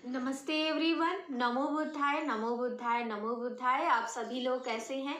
नमस्ते एवरीवन। नमो बुद्धाय नमो बुद्धाय नमो बुद्धाय। आप सभी लोग कैसे हैं?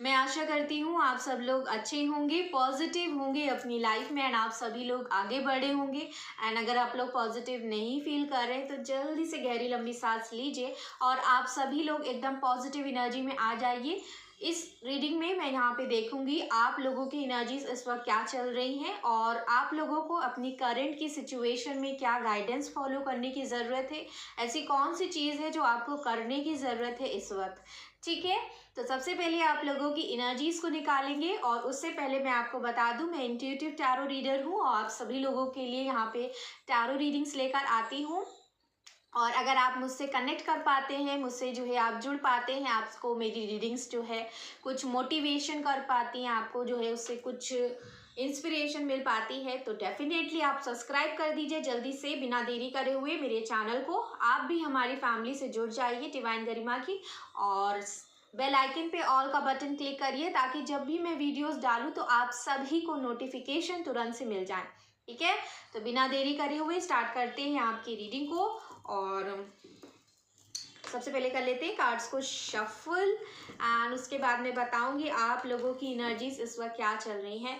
मैं आशा करती हूँ आप सब लोग अच्छे होंगे, पॉजिटिव होंगे अपनी लाइफ में, एंड आप सभी लोग आगे बढ़े होंगे। एंड अगर आप लोग पॉजिटिव नहीं फील कर रहे हैं तो जल्दी से गहरी लंबी सांस लीजिए और आप सभी लोग एकदम पॉजिटिव एनर्जी में आ जाइए। इस रीडिंग में मैं यहाँ पे देखूंगी आप लोगों की एनर्जीज इस वक्त क्या चल रही हैं और आप लोगों को अपनी करंट की सिचुएशन में क्या गाइडेंस फॉलो करने की ज़रूरत है, ऐसी कौन सी चीज़ है जो आपको करने की ज़रूरत है इस वक्त। ठीक है, तो सबसे पहले आप लोगों की एनर्जीज़ को निकालेंगे और उससे पहले मैं आपको बता दूं मैं इंट्यूटिव टैरो रीडर हूं और आप सभी लोगों के लिए यहाँ पे टैरो रीडिंग्स लेकर आती हूँ। और अगर आप मुझसे कनेक्ट कर पाते हैं, मुझसे जो है आप जुड़ पाते हैं, आपको मेरी रीडिंग्स जो है कुछ मोटिवेशन कर पाती हैं, आपको जो है उससे कुछ इंस्पिरेशन मिल पाती है, तो डेफिनेटली आप सब्सक्राइब कर दीजिए जल्दी से, बिना देरी करे हुए मेरे चैनल को। आप भी हमारी फैमिली से जुड़ जाइए डिवाइन गरिमा की, और बेल आइकन पे ऑल का बटन क्लिक करिए ताकि जब भी मैं वीडियोस डालूँ तो आप सभी को नोटिफिकेशन तुरंत से मिल जाए। ठीक है, तो बिना देरी करे हुए स्टार्ट करते हैं आपकी रीडिंग को। और सबसे पहले कर लेते हैं कार्ड्स को शफल, एंड उसके बाद मैं बताऊंगी आप लोगों की एनर्जीज इस वक्त क्या चल रही हैं।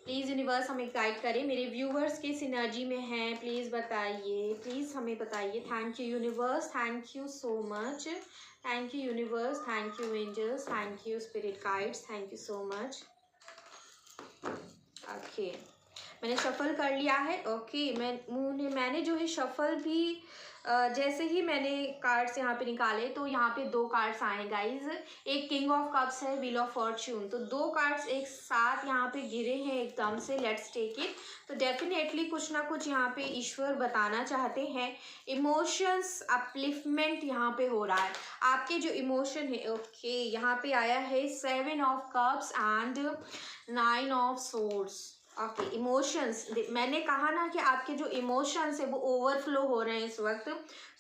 प्लीज़ यूनिवर्स हमें गाइड करें, मेरे व्यूवर्स किस एनर्जी में हैं प्लीज़ बताइए, प्लीज़ हमें बताइए। Thank you universe, thank you so much, thank you universe, thank you angels, thank you spirit guides, thank you so much. Okay, मैंने शफल कर लिया है। ओके, मैंने जो है शफल भी जैसे ही मैंने कार्ड्स यहाँ पे निकाले तो यहाँ पे दो कार्ड्स आए गाइज। एक किंग ऑफ कप्स है, व्हील ऑफ फॉर्च्यून, तो दो कार्ड्स एक साथ यहाँ पे गिरे हैं एकदम से। Let's take it. तो डेफिनेटली कुछ ना कुछ यहाँ पे ईश्वर बताना चाहते हैं। इमोशंस अपलिफ्टमेंट यहाँ पे हो रहा है, आपके जो इमोशन है। ओके, यहाँ पे आया है 7 of cups and 9 of swords. Okay, emotions, मैंने कहा ना कि आपके जो इमोशंस है वो ओवरफ्लो हो रहे हैं इस वक्त,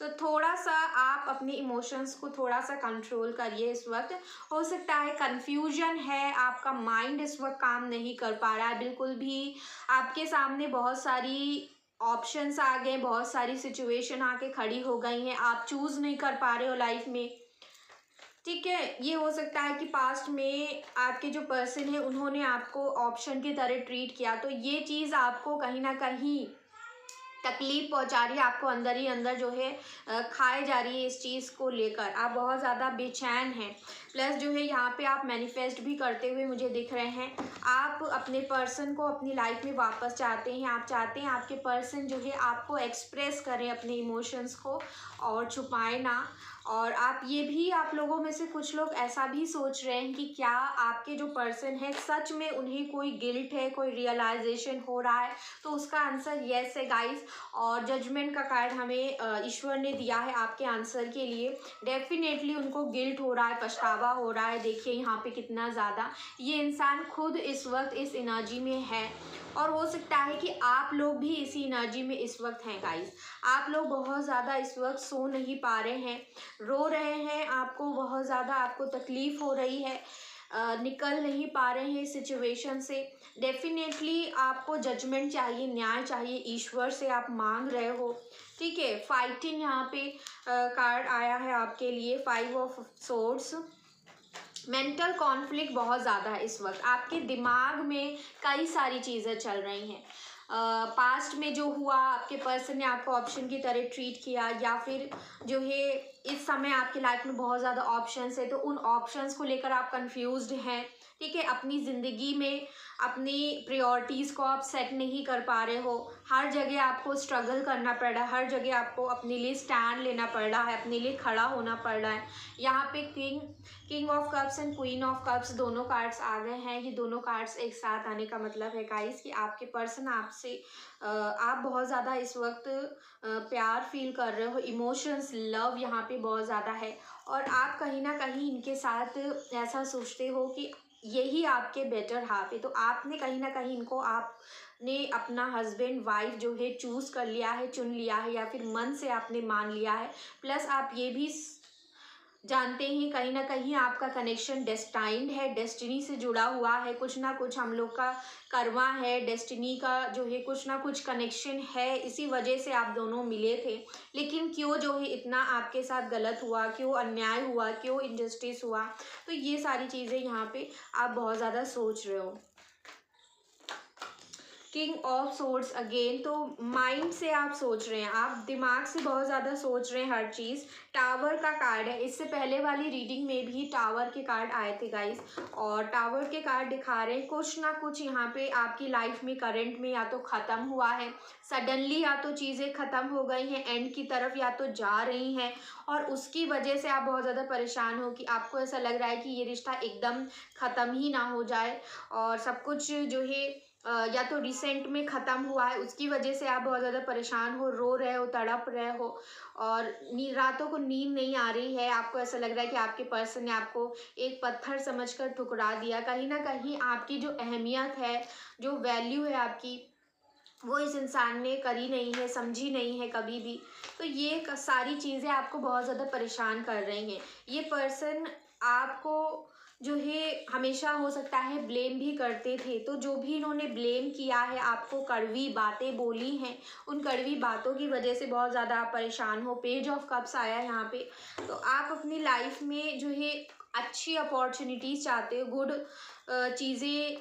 तो थोड़ा सा आप अपने इमोशंस को थोड़ा सा कंट्रोल करिए इस वक्त। हो सकता है कंफ्यूजन है, आपका माइंड इस वक्त काम नहीं कर पा रहा है बिल्कुल भी, आपके सामने बहुत सारी ऑप्शंस आ गए, बहुत सारी सिचुएशन आके खड़ी हो गई हैं, आप चूज़ नहीं कर पा रहे हो लाइफ में। ठीक है, ये हो सकता है कि पास्ट में आपके जो पर्सन है उन्होंने आपको ऑप्शन की तरह ट्रीट किया, तो ये चीज़ आपको कहीं ना कहीं तकलीफ पहुंचा रही है, आपको अंदर ही अंदर जो है खाए जा रही है। इस चीज़ को लेकर आप बहुत ज़्यादा बेचैन हैं। प्लस जो है यहाँ पे आप मैनिफेस्ट भी करते हुए मुझे दिख रहे हैं, आप अपने पर्सन को अपनी लाइफ में वापस चाहते हैं। आप चाहते हैं आपके पर्सन जो है आपको एक्सप्रेस करें अपने इमोशंस को और छुपाए ना। और आप ये भी, आप लोगों में से कुछ लोग ऐसा भी सोच रहे हैं कि क्या आपके जो पर्सन है सच में उन्हें कोई गिल्ट है, कोई रियलाइजेशन हो रहा है, तो उसका आंसर येस है गाइस। और जजमेंट का कार्ड हमें ईश्वर ने दिया है आपके आंसर के लिए। डेफिनेटली उनको गिल्ट हो रहा है, पछतावा हो रहा है। देखिए यहाँ पे कितना ज़्यादा ये इंसान खुद इस वक्त इस एनर्जी में है, और हो सकता है कि आप लोग भी इसी एनर्जी में इस वक्त हैं गाइस। आप लोग बहुत ज़्यादा इस वक्त सो नहीं पा रहे हैं, रो रहे हैं, आपको बहुत ज़्यादा आपको तकलीफ़ हो रही है, निकल नहीं पा रहे हैं सिचुएशन से। डेफिनेटली आपको जजमेंट चाहिए, न्याय चाहिए, ईश्वर से आप मांग रहे हो। ठीक है, फाइटिंग यहाँ पे कार्ड आया है आपके लिए, 5 ऑफ सोर्ड्स। मेंटल कॉन्फ्लिक्ट बहुत ज़्यादा है इस वक्त, आपके दिमाग में कई सारी चीज़ें चल रही हैं। पास्ट में जो हुआ, आपके पर्सन ने आपको ऑप्शन की तरह ट्रीट किया, या फिर जो है इस समय आपकी लाइफ में बहुत ज़्यादा ऑप्शंस है, तो उन ऑप्शंस को लेकर आप कंफ्यूज्ड हैं। ठीक है, अपनी ज़िंदगी में अपनी प्रायोरिटीज़ को आप सेट नहीं कर पा रहे हो, हर जगह आपको स्ट्रगल करना पड़ रहा है, हर जगह आपको अपने लिए स्टैंड लेना पड़ रहा है, अपने लिए खड़ा होना पड़ रहा है। यहाँ पे king of cups and queen of cups दोनों कार्ड्स आ गए हैं। ये दोनों कार्ड्स एक साथ आने का मतलब है गाइस कि आपके पर्सन आपसे आप बहुत ज़्यादा इस वक्त प्यार फील कर रहे हो, इमोशंस, लव यहाँ पे बहुत ज़्यादा है, और आप कहीं ना कहीं इनके साथ ऐसा सोचते हो कि यही आपके बेटर हाफ है। तो आपने कहीं ना कहीं इनको आपने अपना हस्बैंड वाइफ जो है चूज़ कर लिया है, चुन लिया है, या फिर मन से आपने मान लिया है। प्लस आप ये भी जानते हैं कहीं ना कहीं आपका कनेक्शन डेस्टाइंड है, डेस्टिनी से जुड़ा हुआ है, कुछ ना कुछ हम लोग का कर्मा है, डेस्टिनी का जो है कुछ ना कुछ कनेक्शन है, इसी वजह से आप दोनों मिले थे। लेकिन क्यों जो है इतना आपके साथ गलत हुआ, क्यों अन्याय हुआ, क्यों इनजस्टिस हुआ, तो ये सारी चीज़ें यहाँ पे आप बहुत ज़्यादा सोच रहे हो। किंग ऑफ सोर्ड्स अगेन, तो माइंड से आप सोच रहे हैं, आप दिमाग से बहुत ज़्यादा सोच रहे हैं हर चीज़। टावर का कार्ड है, इससे पहले वाली रीडिंग में भी टावर के कार्ड आए थे गाइस, और टावर के कार्ड दिखा रहे हैं कुछ ना कुछ यहाँ पे आपकी लाइफ में करंट में या तो ख़त्म हुआ है सडनली, या तो चीज़ें ख़त्म हो गई हैं एंड की तरफ या तो जा रही हैं, और उसकी वजह से आप बहुत ज़्यादा परेशान हो कि आपको ऐसा लग रहा है कि ये रिश्ता एकदम ख़त्म ही ना हो जाए, और सब कुछ जो है या तो रिसेंट में ख़त्म हुआ है, उसकी वजह से आप बहुत ज़्यादा परेशान हो, रो रहे हो, तड़प रहे हो, और रातों को नींद नहीं आ रही है। आपको ऐसा लग रहा है कि आपके पर्सन ने आपको एक पत्थर समझकर ठुकरा दिया। कहीं ना कहीं आपकी जो अहमियत है, जो वैल्यू है आपकी, वो इस इंसान ने करी नहीं है, समझी नहीं है कभी भी। तो ये सारी चीज़ें आपको बहुत ज़्यादा परेशान कर रही हैं। ये पर्सन आपको जो है हमेशा हो सकता है ब्लेम भी करते थे, तो जो भी इन्होंने ब्लेम किया है, आपको कड़वी बातें बोली हैं, उन कड़वी बातों की वजह से बहुत ज़्यादा आप परेशान हो। पेज ऑफ कप्स आया है यहाँ पे, तो आप अपनी लाइफ में जो है अच्छी अपॉर्चुनिटीज़ चाहते हो, गुड चीज़ें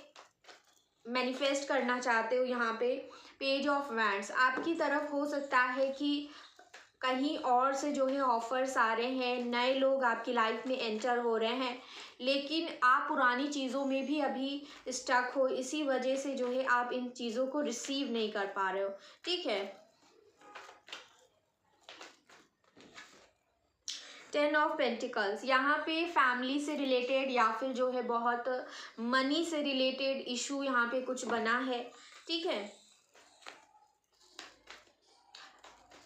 मैनिफेस्ट करना चाहते हो। यहाँ पे पेज ऑफ वैंड्स आपकी तरफ हो सकता है कि कहीं और से जो है ऑफर्स आ रहे हैं, नए लोग आपकी लाइफ में एंटर हो रहे हैं, लेकिन आप पुरानी चीज़ों में भी अभी स्टक हो, इसी वजह से जो है आप इन चीज़ों को रिसीव नहीं कर पा रहे हो। ठीक है, 10 ऑफ पेंटिकल्स, यहाँ पे फैमिली से रिलेटेड या फिर जो है बहुत मनी से रिलेटेड इशू यहाँ पे कुछ बना है। ठीक है,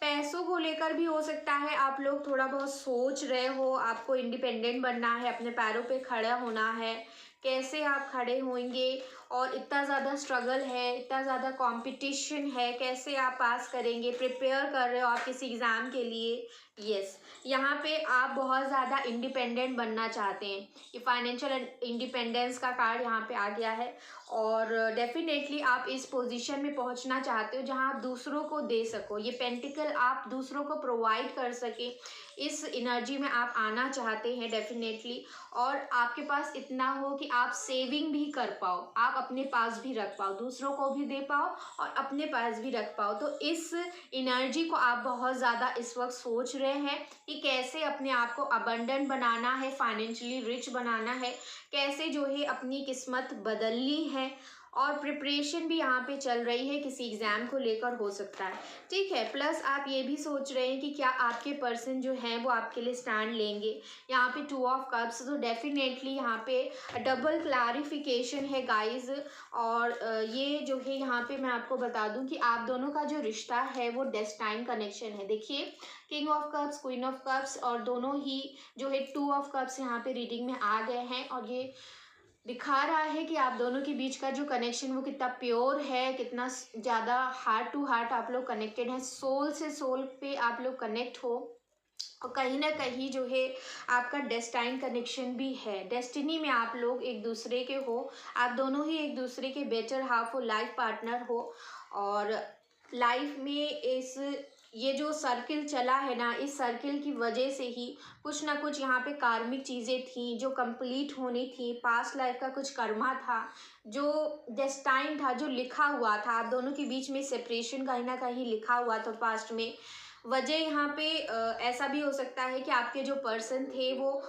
पैसों को लेकर भी हो सकता है आप लोग थोड़ा बहुत सोच रहे हो, आपको इंडिपेंडेंट बनना है, अपने पैरों पे खड़ा होना है, कैसे आप खड़े होंगे, और इतना ज़्यादा स्ट्रगल है, इतना ज़्यादा कंपटीशन है, कैसे आप पास करेंगे, प्रिपेयर कर रहे हो आप किसी एग्ज़ाम के लिए। यस, यहाँ पे आप बहुत ज़्यादा इंडिपेंडेंट बनना चाहते हैं, ये फाइनेंशियल इंडिपेंडेंस का कार्ड यहाँ पे आ गया है, और डेफिनेटली आप इस पोजीशन में पहुंचना चाहते हो जहां आप दूसरों को दे सको, ये पेंटिकल आप दूसरों को प्रोवाइड कर सके, इस एनर्जी में आप आना चाहते हैं डेफिनेटली, और आपके पास इतना हो कि आप सेविंग भी कर पाओ, आप अपने पास भी रख पाओ, दूसरों को भी दे पाओ और अपने पास भी रख पाओ। तो इस एनर्जी को आप बहुत ज़्यादा इस वक्त सोच रहे हैं कि कैसे अपने आप को अबंडेंट बनाना है, फाइनेंशियली रिच बनाना है, कैसे जो है अपनी किस्मत बदलनी है, और प्रिपरेशन भी यहाँ पे चल रही है, किसी एग्ज़ाम को लेकर हो सकता है। ठीक है, प्लस आप ये भी सोच रहे हैं कि क्या आपके पर्सन जो हैं वो आपके लिए स्टैंड लेंगे। यहाँ पे 2 ऑफ कप्स, तो डेफिनेटली यहाँ पे डबल क्लैरिफिकेशन है गाइज, और ये जो है यहाँ पे मैं आपको बता दूँ कि आप दोनों का जो रिश्ता है वो डेस्टाइन कनेक्शन है। देखिए, king of cups, queen of cups, और दोनों ही जो है 2 ऑफ कप्स यहाँ पे रीडिंग में आ गए हैं, और ये दिखा रहा है कि आप दोनों के बीच का जो कनेक्शन वो कितना प्योर है, कितना ज़्यादा हार्ट टू हार्ट आप लोग कनेक्टेड हैं, सोल से सोल पे आप लोग कनेक्ट हो, और कहीं ना कहीं जो है आपका डेस्टाइन कनेक्शन भी है, डेस्टिनी में आप लोग एक दूसरे के हो, आप दोनों ही एक दूसरे के बेटर हाफ हो, लाइफ पार्टनर हो, और लाइफ में ये जो सर्किल चला है ना, इस सर्किल की वजह से ही कुछ ना कुछ यहाँ पे कार्मिक चीज़ें थी जो कंप्लीट होनी थी, पास्ट लाइफ का कुछ कर्मा था, जो डेस्टाइन था, जो लिखा हुआ था, आप दोनों के बीच में सेपरेशन कहीं ना कहीं लिखा हुआ था पास्ट में। वजह यहाँ पे ऐसा भी हो सकता है कि आपके जो पर्सन थे वो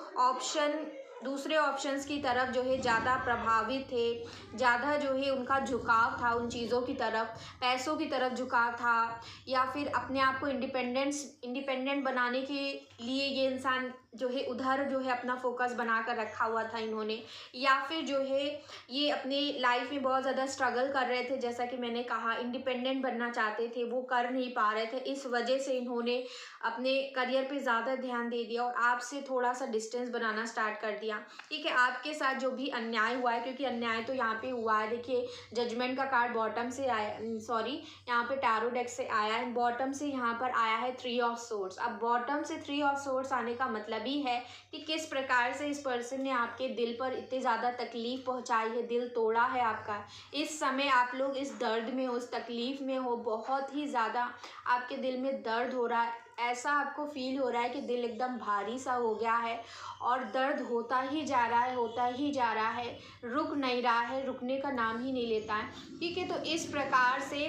दूसरे ऑप्शंस की तरफ जो है ज़्यादा प्रभावित थे, ज़्यादा जो है उनका झुकाव था उन चीज़ों की तरफ, पैसों की तरफ झुकाव था, या फिर अपने आप को इंडिपेंडेंट बनाने के लिए ये इंसान जो है उधर जो है अपना फोकस बना कर रखा हुआ था इन्होंने, या फिर जो है ये अपनी लाइफ में बहुत ज़्यादा स्ट्रगल कर रहे थे, जैसा कि मैंने कहा इंडिपेंडेंट बनना चाहते थे, वो कर नहीं पा रहे थे, इस वजह से इन्होंने अपने करियर पे ज़्यादा ध्यान दे दिया और आपसे थोड़ा सा डिस्टेंस बनाना स्टार्ट कर दिया। ठीक है, आपके साथ जो भी अन्याय हुआ है, क्योंकि अन्याय तो यहाँ पे हुआ है, देखिए जजमेंट का कार्ड बॉटम से आया, सॉरी यहाँ पे टैरो डेक से आया है, बॉटम से यहाँ पर आया है 3 ऑफ सोर्ड्स। अब बॉटम से 3 ऑफ सोर्ड्स आने का मतलब भी है कि किस प्रकार से इस पर्सन ने आपके दिल पर इतनी ज़्यादा तकलीफ़ पहुंचाई है, दिल तोड़ा है आपका। इस समय आप लोग इस दर्द में हो, उस तकलीफ़ में हो, बहुत ही ज़्यादा आपके दिल में दर्द हो रहा है। ऐसा आपको फ़ील हो रहा है कि दिल एकदम भारी सा हो गया है और दर्द होता ही जा रहा है, होता ही जा रहा है, रुक नहीं रहा है, रुकने का नाम ही नहीं लेता है। ठीक है, तो इस प्रकार से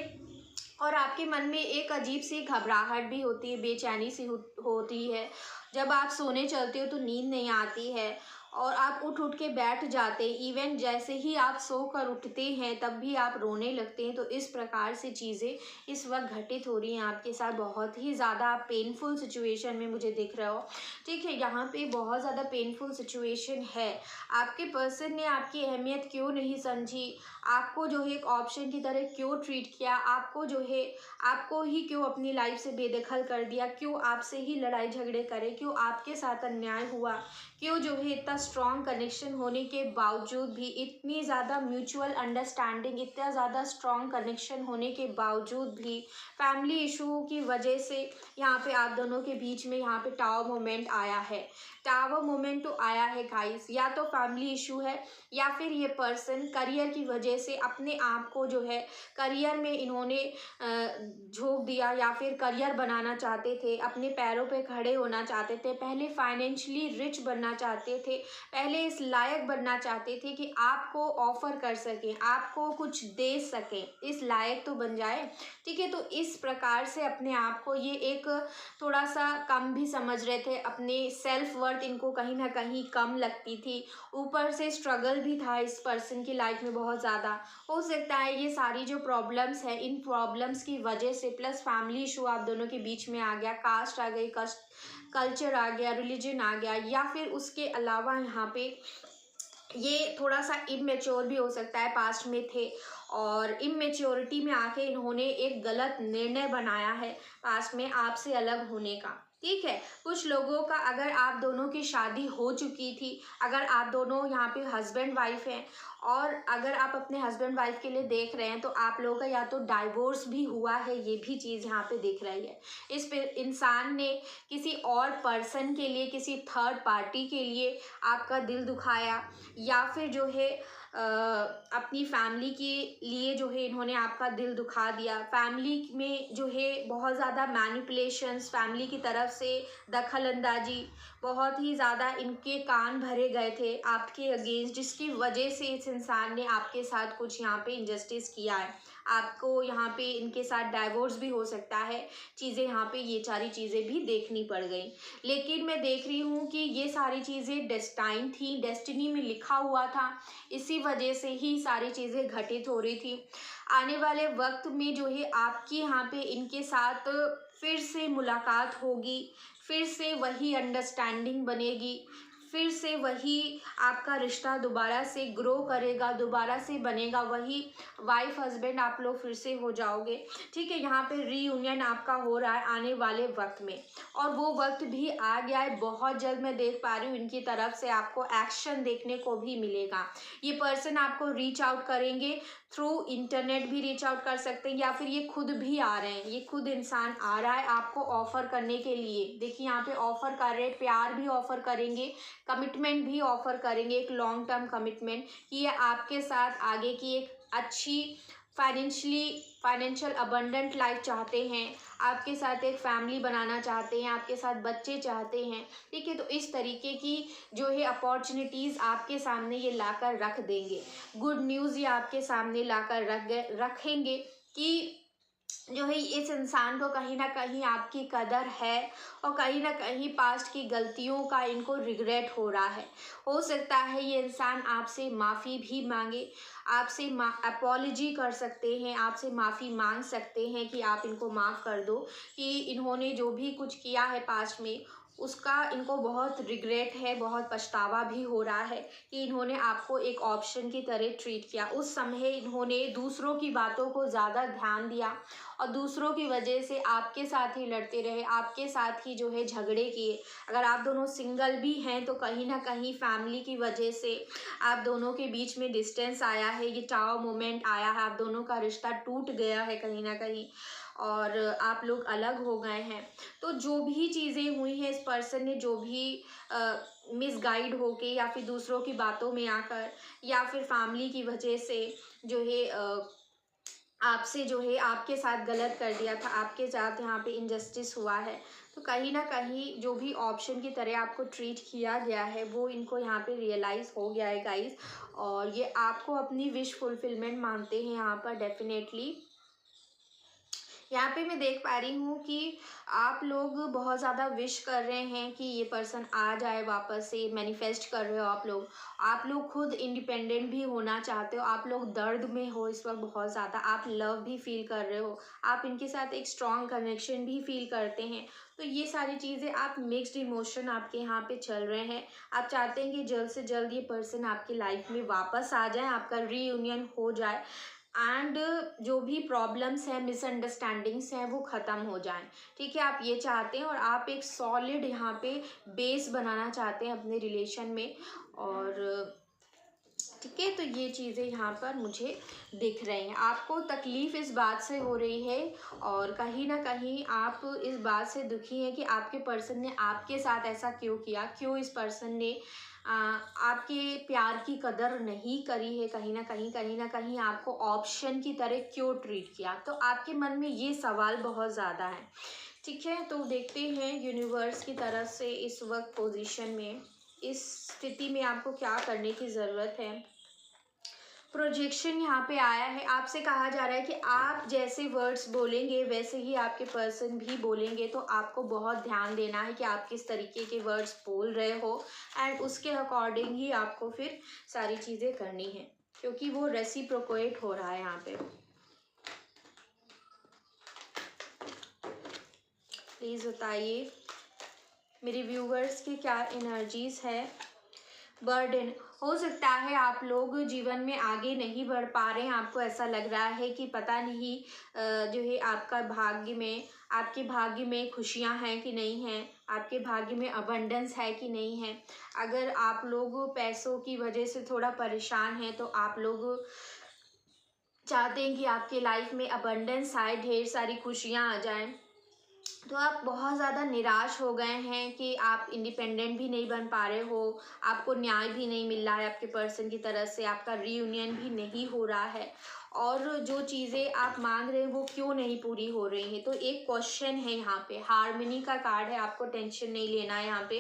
और आपके मन में एक अजीब सी घबराहट भी होती है, बेचैनी सी होती है। जब आप सोने चलते हो तो नींद नहीं आती है और आप उठ उठ के बैठ जाते हैं। इवन जैसे ही आप सोकर उठते हैं तब भी आप रोने लगते हैं। तो इस प्रकार से चीज़ें इस वक्त घटित हो रही हैं आपके साथ। बहुत ही ज़्यादा पेनफुल सिचुएशन में मुझे दिख रहा हो। ठीक है, यहाँ पे बहुत ज़्यादा पेनफुल सिचुएशन है। आपके पर्सन ने आपकी अहमियत क्यों नहीं समझी, आपको जो है एक ऑप्शन की तरह क्यों ट्रीट किया, आपको जो है आपको ही क्यों अपनी लाइफ से बेदखल कर दिया, क्यों आपसे ही लड़ाई झगड़े करे, क्यों आपके साथ अन्याय हुआ, क्यों जो है इतना स्ट्रॉन्ग कनेक्शन होने के बावजूद भी, इतनी ज़्यादा म्यूचुअल अंडरस्टैंडिंग, इतना ज़्यादा स्ट्रॉन्ग कनेक्शन होने के बावजूद भी फैमिली इशू की वजह से यहाँ पे आप दोनों के बीच में यहाँ पे टावर मोमेंट आया है। टावर मोमेंट तो आया है गाइस, या तो फैमिली इशू है या फिर ये पर्सन करियर की वजह से अपने आप को जो है करियर में इन्होंने झोंक दिया, या फिर करियर बनाना चाहते थे, अपने पैरों पे खड़े होना चाहते थे, पहले फाइनेंशियली रिच बनना चाहते थे, पहले इस लायक बनना चाहते थे कि आपको ऑफर कर सकें, आपको कुछ दे सकें, इस लायक तो बन जाए। ठीक है, तो इस प्रकार से अपने आप को ये एक थोड़ा सा कम भी समझ रहे थे, अपने सेल्फ वर्थ इनको कहीं ना कहीं कम लगती थी। ऊपर से स्ट्रगल भी था इस पर्सन की लाइफ में बहुत ज़्यादा। हो सकता है ये सारी जो प्रॉब्लम्स है, इन प्रॉब्लम्स की वजह से प्लस फैमिली इशू आप दोनों के बीच में आ गया, कास्ट आ गई, कल्चर आ गया, रिलीजन आ गया, या फिर उसके अलावा यहाँ पे ये थोड़ा सा इमेच्योर भी हो सकता है, पास्ट में थे और इमेच्योरिटी में आके इन्होंने एक गलत निर्णय बनाया है पास्ट में आपसे अलग होने का। ठीक है, कुछ लोगों का अगर आप दोनों की शादी हो चुकी थी, अगर आप दोनों यहाँ पे हस्बैंड वाइफ हैं और अगर आप अपने हस्बैंड वाइफ के लिए देख रहे हैं तो आप लोगों का या तो डाइवोर्स भी हुआ है, ये भी चीज़ यहाँ पे दिख रही है। इस पे इंसान ने किसी और पर्सन के लिए, किसी थर्ड पार्टी के लिए आपका दिल दुखाया, या फिर जो है अपनी फैमिली के लिए जो है इन्होंने आपका दिल दुखा दिया। फैमिली में जो है बहुत ज़्यादा मैनिपुलेशंस, फैमिली की तरफ से दखल अंदाजी, बहुत ही ज़्यादा इनके कान भरे गए थे आपके अगेंस्ट, जिसकी वजह से इस इंसान ने आपके साथ कुछ यहाँ पे इनजस्टिस किया है। आपको यहाँ पे इनके साथ डाइवोर्स भी हो सकता है, चीज़ें यहाँ पे ये सारी चीज़ें भी देखनी पड़ गई। लेकिन मैं देख रही हूँ कि ये सारी चीज़ें डेस्टाइन थी, डेस्टिनी में लिखा हुआ था, इसी वजह से ही सारी चीज़ें घटित हो रही थी। आने वाले वक्त में जो है आपकी यहाँ पे इनके साथ फिर से मुलाकात होगी, फिर से वही अंडरस्टैंडिंग बनेगी, फिर से वही आपका रिश्ता दोबारा से ग्रो करेगा, दोबारा से बनेगा, वही वाइफ हस्बैंड आप लोग फिर से हो जाओगे। ठीक है, यहाँ पे रीयूनियन आपका हो रहा है आने वाले वक्त में, और वो वक्त भी आ गया है बहुत जल्द। मैं देख पा रही हूँ इनकी तरफ से आपको एक्शन देखने को भी मिलेगा। ये पर्सन आपको रीच आउट करेंगे, थ्रू इंटरनेट भी रीच आउट कर सकते हैं, या फिर ये खुद भी आ रहे हैं, ये खुद इंसान आ रहा है आपको ऑफर करने के लिए। देखिए यहाँ पे ऑफर कर रहे हैं, प्यार भी ऑफर करेंगे, कमिटमेंट भी ऑफर करेंगे, एक लॉन्ग टर्म कमिटमेंट, कि ये आपके साथ आगे की एक अच्छी फाइनेंशियल अबंडेंट लाइफ चाहते हैं, आपके साथ एक फैमिली बनाना चाहते हैं, आपके साथ बच्चे चाहते हैं। ठीक है, तो इस तरीके की जो है अपॉर्चुनिटीज़ आपके सामने ये लाकर रख देंगे, गुड न्यूज़ ये आपके सामने लाकर रखेंगे कि जो है इस इंसान को कहीं ना कहीं आपकी कदर है और कहीं ना कहीं पास्ट की गलतियों का इनको रिग्रेट हो रहा है। हो सकता है ये इंसान आपसे माफ़ी भी मांगे, आपसे अपॉलॉजी कर सकते हैं, आपसे माफ़ी मांग सकते हैं कि आप इनको माफ़ कर दो, कि इन्होंने जो भी कुछ किया है पास्ट में उसका इनको बहुत रिग्रेट है, बहुत पछतावा भी हो रहा है कि इन्होंने आपको एक ऑप्शन की तरह ट्रीट किया। उस समय इन्होंने दूसरों की बातों को ज़्यादा ध्यान दिया और दूसरों की वजह से आपके साथ ही लड़ते रहे, आपके साथ ही जो है झगड़े किए। अगर आप दोनों सिंगल भी हैं तो कहीं ना कहीं फैमिली की वजह से आप दोनों के बीच में डिस्टेंस आया है, ये टावर मोमेंट आया है, आप दोनों का रिश्ता टूट गया है कहीं ना कहीं और आप लोग अलग हो गए हैं। तो तो जो भी चीज़ें हुई हैं, इस पर्सन ने जो भी मिसगाइड होके या फिर दूसरों की बातों में आकर या फिर फैमिली की वजह से जो है आपसे जो है आपके साथ गलत कर दिया था, आपके साथ यहाँ पे इनजस्टिस हुआ है। तो कहीं ना कहीं जो भी ऑप्शन की तरह आपको ट्रीट किया गया है वो इनको यहाँ पे रियलाइज़ हो गया है गाइस, और ये आपको अपनी विश फुलफिलमेंट मानते हैं यहाँ पर डेफिनेटली। यहाँ पे मैं देख पा रही हूँ कि आप लोग बहुत ज़्यादा विश कर रहे हैं कि ये पर्सन आ जाए वापस से, मैनिफेस्ट कर रहे हो आप लोग खुद इंडिपेंडेंट भी होना चाहते हो, आप लोग दर्द में हो इस वक्त बहुत ज़्यादा, आप लव भी फील कर रहे हो, आप इनके साथ एक स्ट्रॉन्ग कनेक्शन भी फील करते हैं। तो ये सारी चीज़ें आप मिक्स्ड इमोशन आपके यहाँ पे चल रहे हैं। आप चाहते हैं कि जल्द से जल्द ये पर्सन आपकी लाइफ में वापस आ जाए, आपका रीयूनियन हो जाए एंड जो भी प्रॉब्लम्स हैं, मिसअंडरस्टैंडिंग्स हैं, वो ख़त्म हो जाएं। ठीक है, आप ये चाहते हैं और आप एक सॉलिड यहाँ पे बेस बनाना चाहते हैं अपने रिलेशन में। और ठीक है, तो ये चीज़ें यहाँ पर मुझे दिख रही हैं। आपको तकलीफ़ इस बात से हो रही है और कहीं ना कहीं आप इस बात से दुखी हैं कि आपके पर्सन ने आपके साथ ऐसा क्यों किया, क्यों इस पर्सन ने आपके प्यार की कदर नहीं करी है, कहीं ना कहीं आपको ऑप्शन की तरह क्यों ट्रीट किया। तो आपके मन में ये सवाल बहुत ज़्यादा है। ठीक है, तो देखते हैं यूनिवर्स की तरफ से इस वक्त पोजीशन में, इस स्थिति में आपको क्या करने की ज़रूरत है। प्रोजेक्शन यहाँ पे आया है, आपसे कहा जा रहा है कि आप जैसे वर्ड्स बोलेंगे वैसे ही आपके पर्सन भी बोलेंगे। तो आपको बहुत ध्यान देना है कि आप किस तरीके के वर्ड्स बोल रहे हो एंड उसके अकॉर्डिंग ही आपको फिर सारी चीज़ें करनी है, क्योंकि वो रेसिप्रोकेट हो रहा है यहाँ पे। प्लीज़ बताइए मेरे व्यूवर्स की क्या एनर्जीज है। बर्डन हो सकता है आप लोग जीवन में आगे नहीं बढ़ पा रहे हैं, आपको ऐसा लग रहा है कि पता नहीं जो है आपके भाग्य में खुशियां हैं कि नहीं हैं, आपके भाग्य में अबंडेंस है कि नहीं है। अगर आप लोग पैसों की वजह से थोड़ा परेशान हैं तो आप लोग चाहते हैं कि आपके लाइफ में अबंडेंस आए, ढेर सारी खुशियां आ जाएं। तो आप बहुत ज़्यादा निराश हो गए हैं कि आप इंडिपेंडेंट भी नहीं बन पा रहे हो, आपको न्याय भी नहीं मिल रहा है आपके पर्सन की तरफ से, आपका रीयूनियन भी नहीं हो रहा है और जो चीज़ें आप मांग रहे हैं वो क्यों नहीं पूरी हो रही हैं। तो एक क्वेश्चन है यहाँ पे, हार्मनी का कार्ड है, आपको टेंशन नहीं लेना है यहाँ पे।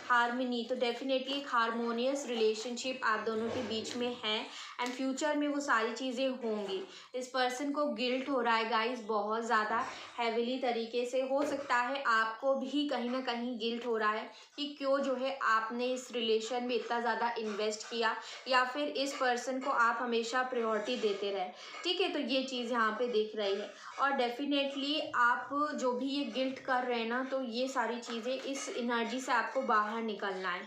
हार्मनी तो डेफिनेटली एक हारमोनियस रिलेशनशिप आप दोनों के बीच में है एंड फ्यूचर में वो सारी चीज़ें होंगी। इस पर्सन को गिल्ट हो रहा है गाइस, बहुत ज़्यादा हैविली तरीके से। हो सकता है आपको भी कहीं ना कहीं गिल्ट हो रहा है कि क्यों जो है आपने इस रिलेशन में इतना ज़्यादा इन्वेस्ट किया या फिर इस पर्सन को आप हमेशा प्रायोरिटी देते रहे। ठीक है, तो ये चीज़ यहाँ पे दिख रही है और डेफिनेटली आप जो भी ये गिल्ट कर रहे हैं ना, तो ये सारी चीज़ें, इस एनर्जी से आपको बाहर निकलना है।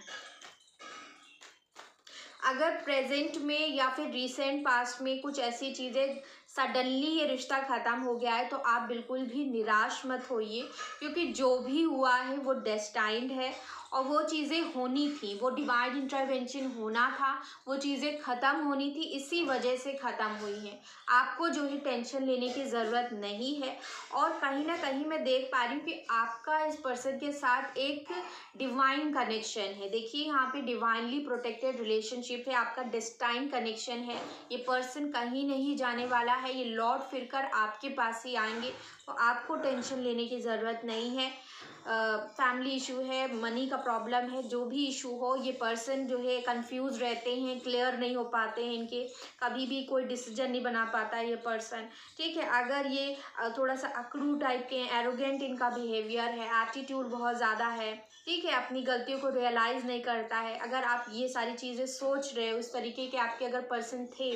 अगर प्रेजेंट में या फिर रिसेंट पास्ट में कुछ ऐसी चीज़ें सडनली ये रिश्ता ख़त्म हो गया है तो आप बिल्कुल भी निराश मत होइए, क्योंकि जो भी हुआ है वो डेस्टाइंड है और वो चीज़ें होनी थी, वो डिवाइन इंटरवेंशन होना था, वो चीज़ें ख़त्म होनी थी, इसी वजह से ख़त्म हुई हैं। आपको जो है टेंशन लेने की ज़रूरत नहीं है और कहीं ना कहीं मैं देख पा रही हूँ कि आपका इस पर्सन के साथ एक डिवाइन कनेक्शन है। देखिए यहाँ पे डिवाइनली प्रोटेक्टेड रिलेशनशिप है, आपका डेस्टाइन कनेक्शन है। ये पर्सन कहीं नहीं जाने वाला है, ये लौट फिरकर आपके पास ही आएंगे, तो आपको टेंशन लेने की ज़रूरत नहीं है। फैमिली इशू है, मनी का प्रॉब्लम है, जो भी इशू हो, ये पर्सन जो है कंफ्यूज रहते हैं, क्लियर नहीं हो पाते हैं, इनके कभी भी कोई डिसीजन नहीं बना पाता है ये पर्सन। ठीक है, अगर ये थोड़ा सा अकड़ू टाइप के हैं, एरोगेंट इनका बिहेवियर है, एटीट्यूड बहुत ज़्यादा है, ठीक है, अपनी गलतियों को रियलाइज़ नहीं करता है। अगर आप ये सारी चीज़ें सोच रहे हो, इस तरीके के आपके अगर पर्सन थे,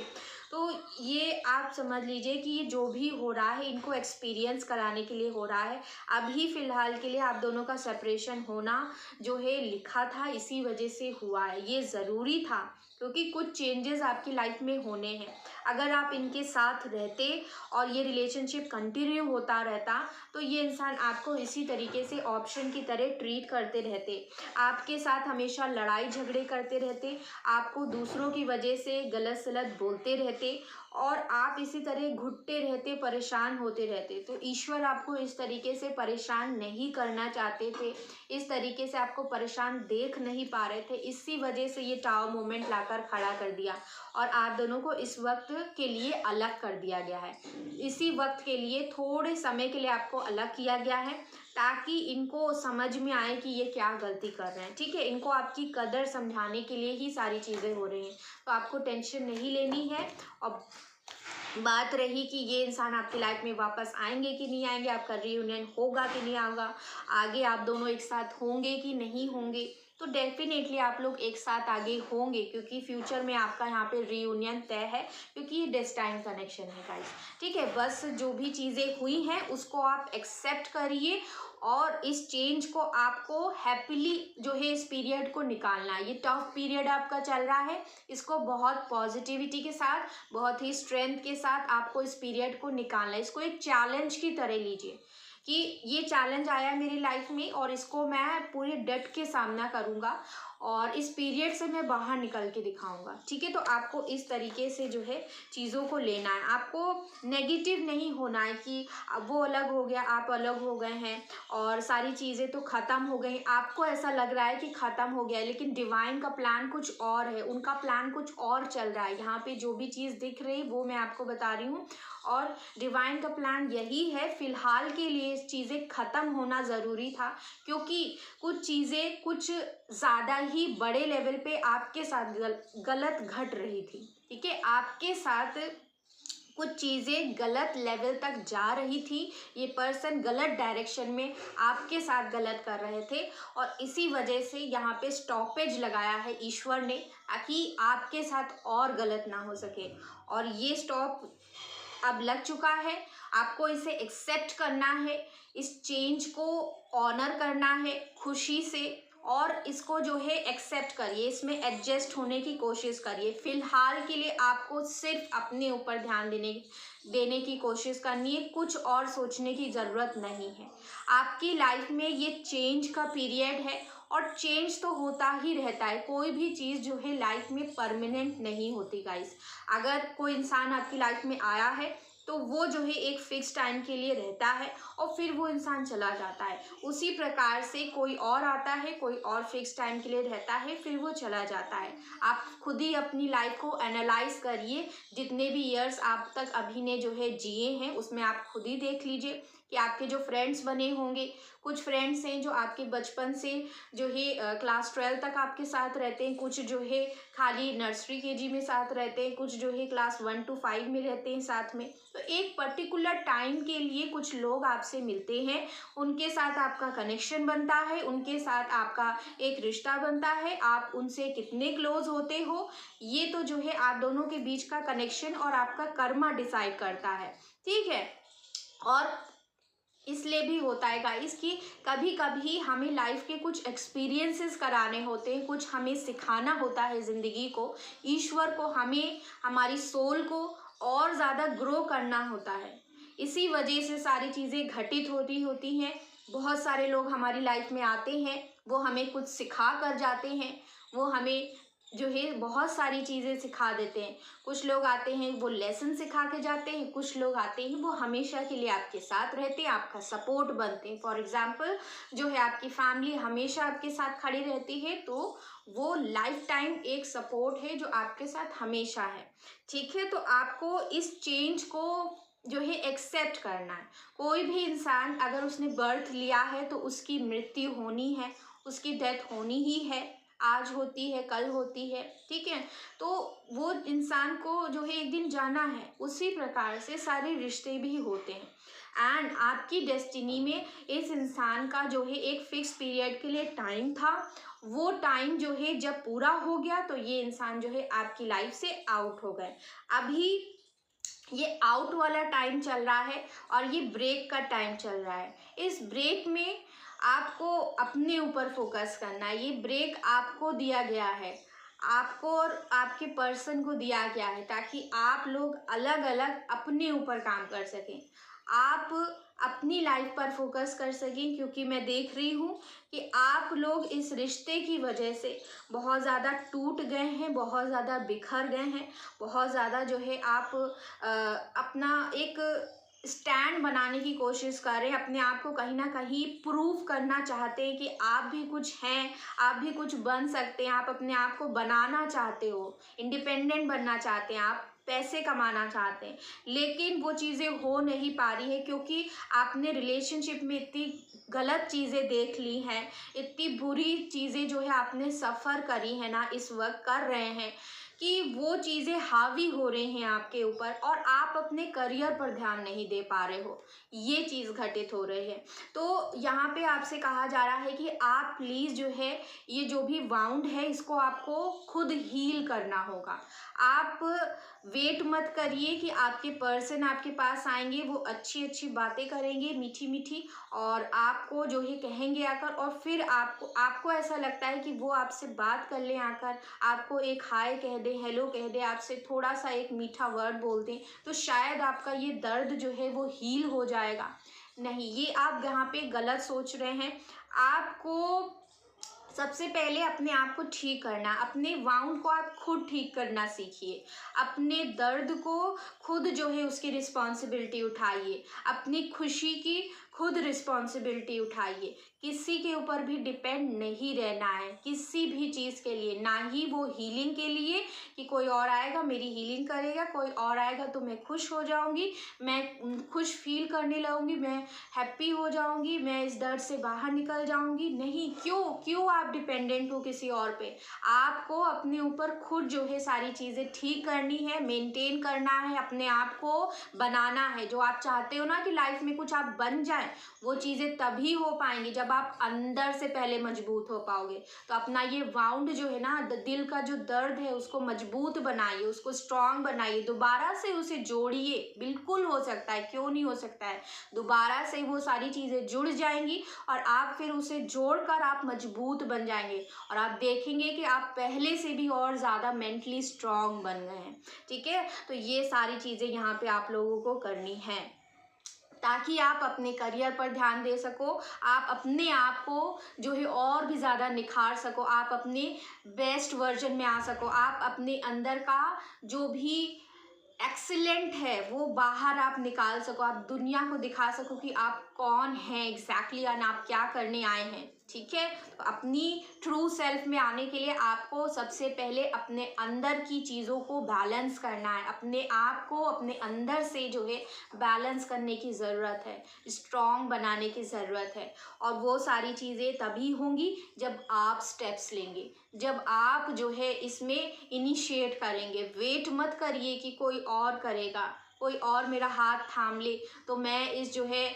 तो ये आप समझ लीजिए कि ये जो भी हो रहा है इनको एक्सपीरियंस कराने के लिए हो रहा है। अभी फ़िलहाल के लिए आप दोनों का सेपरेशन होना जो है लिखा था, इसी वजह से हुआ है, ये ज़रूरी था, क्योंकि कुछ चेंजेस आपकी लाइफ में होने हैं। अगर आप इनके साथ रहते और ये रिलेशनशिप कंटिन्यू होता रहता तो ये इंसान आपको इसी तरीके से ऑप्शन की तरह ट्रीट करते रहते, आपके साथ हमेशा लड़ाई झगड़े करते रहते, आपको दूसरों की वजह से गलत सलत बोलते रहते और आप इसी तरह घुटते रहते, परेशान होते रहते। तो ईश्वर आपको इस तरीके से परेशान नहीं करना चाहते थे, इस तरीके से आपको परेशान देख नहीं पा रहे थे, इसी वजह से ये टावर मोमेंट लाकर खड़ा कर दिया और आप दोनों को इस वक्त के लिए अलग कर दिया गया है। इसी वक्त के लिए, थोड़े समय के लिए आपको अलग किया गया है, ताकि इनको समझ में आए कि ये क्या गलती कर रहे हैं। ठीक है, इनको आपकी कदर समझाने के लिए ही सारी चीज़ें हो रही हैं, तो आपको टेंशन नहीं लेनी है। और बात रही कि ये इंसान आपकी लाइफ में वापस आएंगे कि नहीं आएंगे, आपका रीयूनियन होगा कि नहीं होगा, आगे आप दोनों एक साथ होंगे कि नहीं होंगे, तो डेफिनेटली आप लोग एक साथ आगे होंगे, क्योंकि फ्यूचर में आपका यहाँ पे रीयूनियन तय है, क्योंकि ये डेस्टाइन कनेक्शन है गाइस। ठीक है, बस जो भी चीज़ें हुई हैं उसको आप एक्सेप्ट करिए और इस चेंज को आपको हैप्पीली जो है इस पीरियड को निकालना है। ये टफ पीरियड आपका चल रहा है, इसको बहुत पॉजिटिविटी के साथ, बहुत ही स्ट्रेंथ के साथ आपको इस पीरियड को निकालना है। इसको एक चैलेंज की तरह लीजिए कि ये चैलेंज आया मेरी लाइफ में और इसको मैं पूरे डट के सामना करूँगा और इस पीरियड से मैं बाहर निकल के दिखाऊंगा। ठीक है, तो आपको इस तरीके से जो है चीज़ों को लेना है, आपको नेगेटिव नहीं होना है कि वो अलग हो गया, आप अलग हो गए हैं और सारी चीज़ें तो ख़त्म हो गई। आपको ऐसा लग रहा है कि ख़त्म हो गया है, लेकिन डिवाइन का प्लान कुछ और है, उनका प्लान कुछ और चल रहा है। यहाँ पे जो भी चीज़ दिख रही वो मैं आपको बता रही हूँ और डिवाइन का प्लान यही है। फ़िलहाल के लिए चीज़ें ख़त्म होना ज़रूरी था, क्योंकि कुछ चीज़ें कुछ ज़्यादा ही बड़े लेवल पे आपके साथ गलत घट रही थी। ठीक है, आपके साथ कुछ चीज़ें गलत लेवल तक जा रही थी, ये पर्सन गलत डायरेक्शन में आपके साथ गलत कर रहे थे और इसी वजह से यहाँ पे स्टॉपेज लगाया है ईश्वर ने, ताकि आपके साथ और गलत ना हो सके। और ये स्टॉप अब लग चुका है, आपको इसे एक्सेप्ट करना है, इस चेंज को ऑनर करना है खुशी से और इसको जो है एक्सेप्ट करिए, इसमें एडजस्ट होने की कोशिश करिए। फ़िलहाल के लिए आपको सिर्फ अपने ऊपर ध्यान देने की कोशिश करनी है, कुछ और सोचने की ज़रूरत नहीं है। आपकी लाइफ में ये चेंज का पीरियड है और चेंज तो होता ही रहता है, कोई भी चीज़ जो है लाइफ में परमानेंट नहीं होती गाइस। अगर कोई इंसान आपकी लाइफ में आया है तो वो जो है एक फिक्स टाइम के लिए रहता है और फिर वो इंसान चला जाता है। उसी प्रकार से कोई और आता है, कोई और फिक्स टाइम के लिए रहता है, फिर वो चला जाता है। आप खुद ही अपनी लाइफ को एनालाइज करिए, जितने भी ईयर्स आप तक अभी ने जो है जिए हैं उसमें आप खुद ही देख लीजिए कि आपके जो फ्रेंड्स बने होंगे, कुछ फ्रेंड्स हैं जो आपके बचपन से जो है क्लास 12 तक आपके साथ रहते हैं, कुछ जो है खाली नर्सरी केजी में साथ रहते हैं, कुछ जो है क्लास 1 to 5 में रहते हैं साथ में। तो एक पर्टिकुलर टाइम के लिए कुछ लोग आपसे मिलते हैं, उनके साथ आपका कनेक्शन बनता है, उनके साथ आपका एक रिश्ता बनता है। आप उनसे कितने क्लोज होते हो ये तो जो है आप दोनों के बीच का कनेक्शन और आपका कर्मा डिसाइड करता है। ठीक है, और इसलिए भी होता है गाइस कि कभी कभी हमें लाइफ के कुछ एक्सपीरियंसेस कराने होते हैं, कुछ हमें सिखाना होता है ज़िंदगी को, ईश्वर को, हमें हमारी सोल को और ज़्यादा ग्रो करना होता है। इसी वजह से सारी चीज़ें घटित होती हैं। बहुत सारे लोग हमारी लाइफ में आते हैं, वो हमें कुछ सिखा कर जाते हैं, वो हमें जो है बहुत सारी चीज़ें सिखा देते हैं। कुछ लोग आते हैं वो लेसन सिखा के जाते हैं, कुछ लोग आते हैं वो हमेशा के लिए आपके साथ रहते हैं, आपका सपोर्ट बनते हैं। फॉर एग्जांपल जो है आपकी फैमिली हमेशा आपके साथ खड़ी रहती है, तो वो लाइफ टाइम एक सपोर्ट है जो आपके साथ हमेशा है। ठीक है, तो आपको इस चेंज को जो है एक्सेप्ट करना है। कोई भी इंसान अगर उसने बर्थ लिया है तो उसकी मृत्यु होनी है, उसकी डेथ होनी ही है, आज होती है कल होती है। ठीक है, तो वो इंसान को जो है एक दिन जाना है। उसी प्रकार से सारे रिश्ते भी होते हैं एंड आपकी डेस्टिनी में इस इंसान का जो है एक फिक्स पीरियड के लिए टाइम था। वो टाइम जो है जब पूरा हो गया तो ये इंसान जो है आपकी लाइफ से आउट हो गए। अभी ये आउट वाला टाइम चल रहा है और ये ब्रेक का टाइम चल रहा है। इस ब्रेक में आपको अपने ऊपर फोकस करना है। ये ब्रेक आपको दिया गया है, आपको और आपके पर्सन को दिया गया है, ताकि आप लोग अलग अलग अपने ऊपर काम कर सकें। आप अपनी लाइफ पर फोकस कर सकें, क्योंकि मैं देख रही हूँ कि आप लोग इस रिश्ते की वजह से बहुत ज़्यादा टूट गए हैं, बहुत ज़्यादा बिखर गए हैं, बहुत ज़्यादा जो है आप अपना एक स्टैंड बनाने की कोशिश कर रहे हैं, अपने आप को कहीं ना कहीं प्रूव करना चाहते हैं कि आप भी कुछ हैं, आप भी कुछ बन सकते हैं, आप अपने आप को बनाना चाहते हो, इंडिपेंडेंट बनना चाहते हैं, आप पैसे कमाना चाहते हैं, लेकिन वो चीज़ें हो नहीं पा रही है क्योंकि आपने रिलेशनशिप में इतनी गलत चीज़ें देख ली हैं, इतनी बुरी चीज़ें जो है आपने सफ़र करी है ना, इस वक्त कर रहे हैं कि वो चीज़ें हावी हो रही हैं आपके ऊपर और आप अपने करियर पर ध्यान नहीं दे पा रहे हो, ये चीज़ घटित हो रही है। तो यहाँ पे आपसे कहा जा रहा है कि आप प्लीज़ जो है ये जो भी वाउंड है इसको आपको खुद हील करना होगा। आप वेट मत करिए कि आपके पर्सन आपके पास आएंगे, वो अच्छी अच्छी बातें करेंगे मीठी मीठी और आपको जो है कहेंगे आकर, और फिर आपको ऐसा लगता है कि वो आपसे बात कर लें आकर, आपको एक हाय कह दे, हेलो कह दे, आपसे थोड़ा सा एक मीठा वर्ड बोल दें, तो शायद आपका ये दर्द जो है वो हील हो जाएगा। नहीं, ये आप यहाँ पे गलत सोच रहे हैं। आपको सबसे पहले अपने आप को ठीक करना, अपने वाउंड को आप खुद ठीक करना सीखिए, अपने दर्द को खुद जो है उसकी रिस्पॉन्सिबिलिटी उठाइए, अपनी खुशी की खुद रिस्पॉन्सिबिलिटी उठाइए। किसी के ऊपर भी डिपेंड नहीं रहना है किसी भी चीज़ के लिए, ना ही वो हीलिंग के लिए कि कोई और आएगा मेरी हीलिंग करेगा, कोई और आएगा तो मैं खुश हो जाऊंगी, मैं खुश फील करने लगूंगी, मैं हैप्पी हो जाऊंगी, मैं इस दर्द से बाहर निकल जाऊंगी। नहीं, क्यों क्यों आप डिपेंडेंट हो किसी और पे? आपको अपने ऊपर खुद जो है सारी चीज़ें ठीक करनी है, मेंटेन करना है, अपने आप को बनाना है। जो आप चाहते हो ना कि लाइफ में कुछ आप बन जाए, वो चीज़ें तभी हो पाएंगी जब आप अंदर से पहले मजबूत हो पाओगे। तो अपना ये वाउंड जो है ना, दिल का जो दर्द है उसको मजबूत बनाइए, उसको स्ट्रांग बनाइए, दोबारा से उसे जोड़िए। बिल्कुल हो सकता है, क्यों नहीं हो सकता है, दोबारा से वो सारी चीज़ें जुड़ जाएंगी और आप फिर उसे जोड़कर आप मजबूत बन जाएंगे और आप देखेंगे कि आप पहले से भी और ज़्यादा मेंटली स्ट्रांग बन गए हैं। ठीक है, तो ये सारी चीज़ें यहाँ पे आप लोगों को करनी है ताकि आप अपने करियर पर ध्यान दे सको, आप अपने आप को जो है और भी ज़्यादा निखार सको, आप अपने बेस्ट वर्जन में आ सको, आप अपने अंदर का जो भी एक्सीलेंट है वो बाहर आप निकाल सको, आप दुनिया को दिखा सको कि आप कौन हैं एग्जैक्टली और आप क्या करने आए हैं। ठीक है, तो अपनी ट्रू सेल्फ में आने के लिए आपको सबसे पहले अपने अंदर की चीज़ों को बैलेंस करना है, अपने आप को अपने अंदर से जो है बैलेंस करने की ज़रूरत है, स्ट्रॉन्ग बनाने की ज़रूरत है। और वो सारी चीज़ें तभी होंगी जब आप स्टेप्स लेंगे, जब आप जो है इसमें इनिशिएट करेंगे। वेट मत करिए कि कोई और करेगा, कोई और मेरा हाथ थाम ले तो मैं इस जो है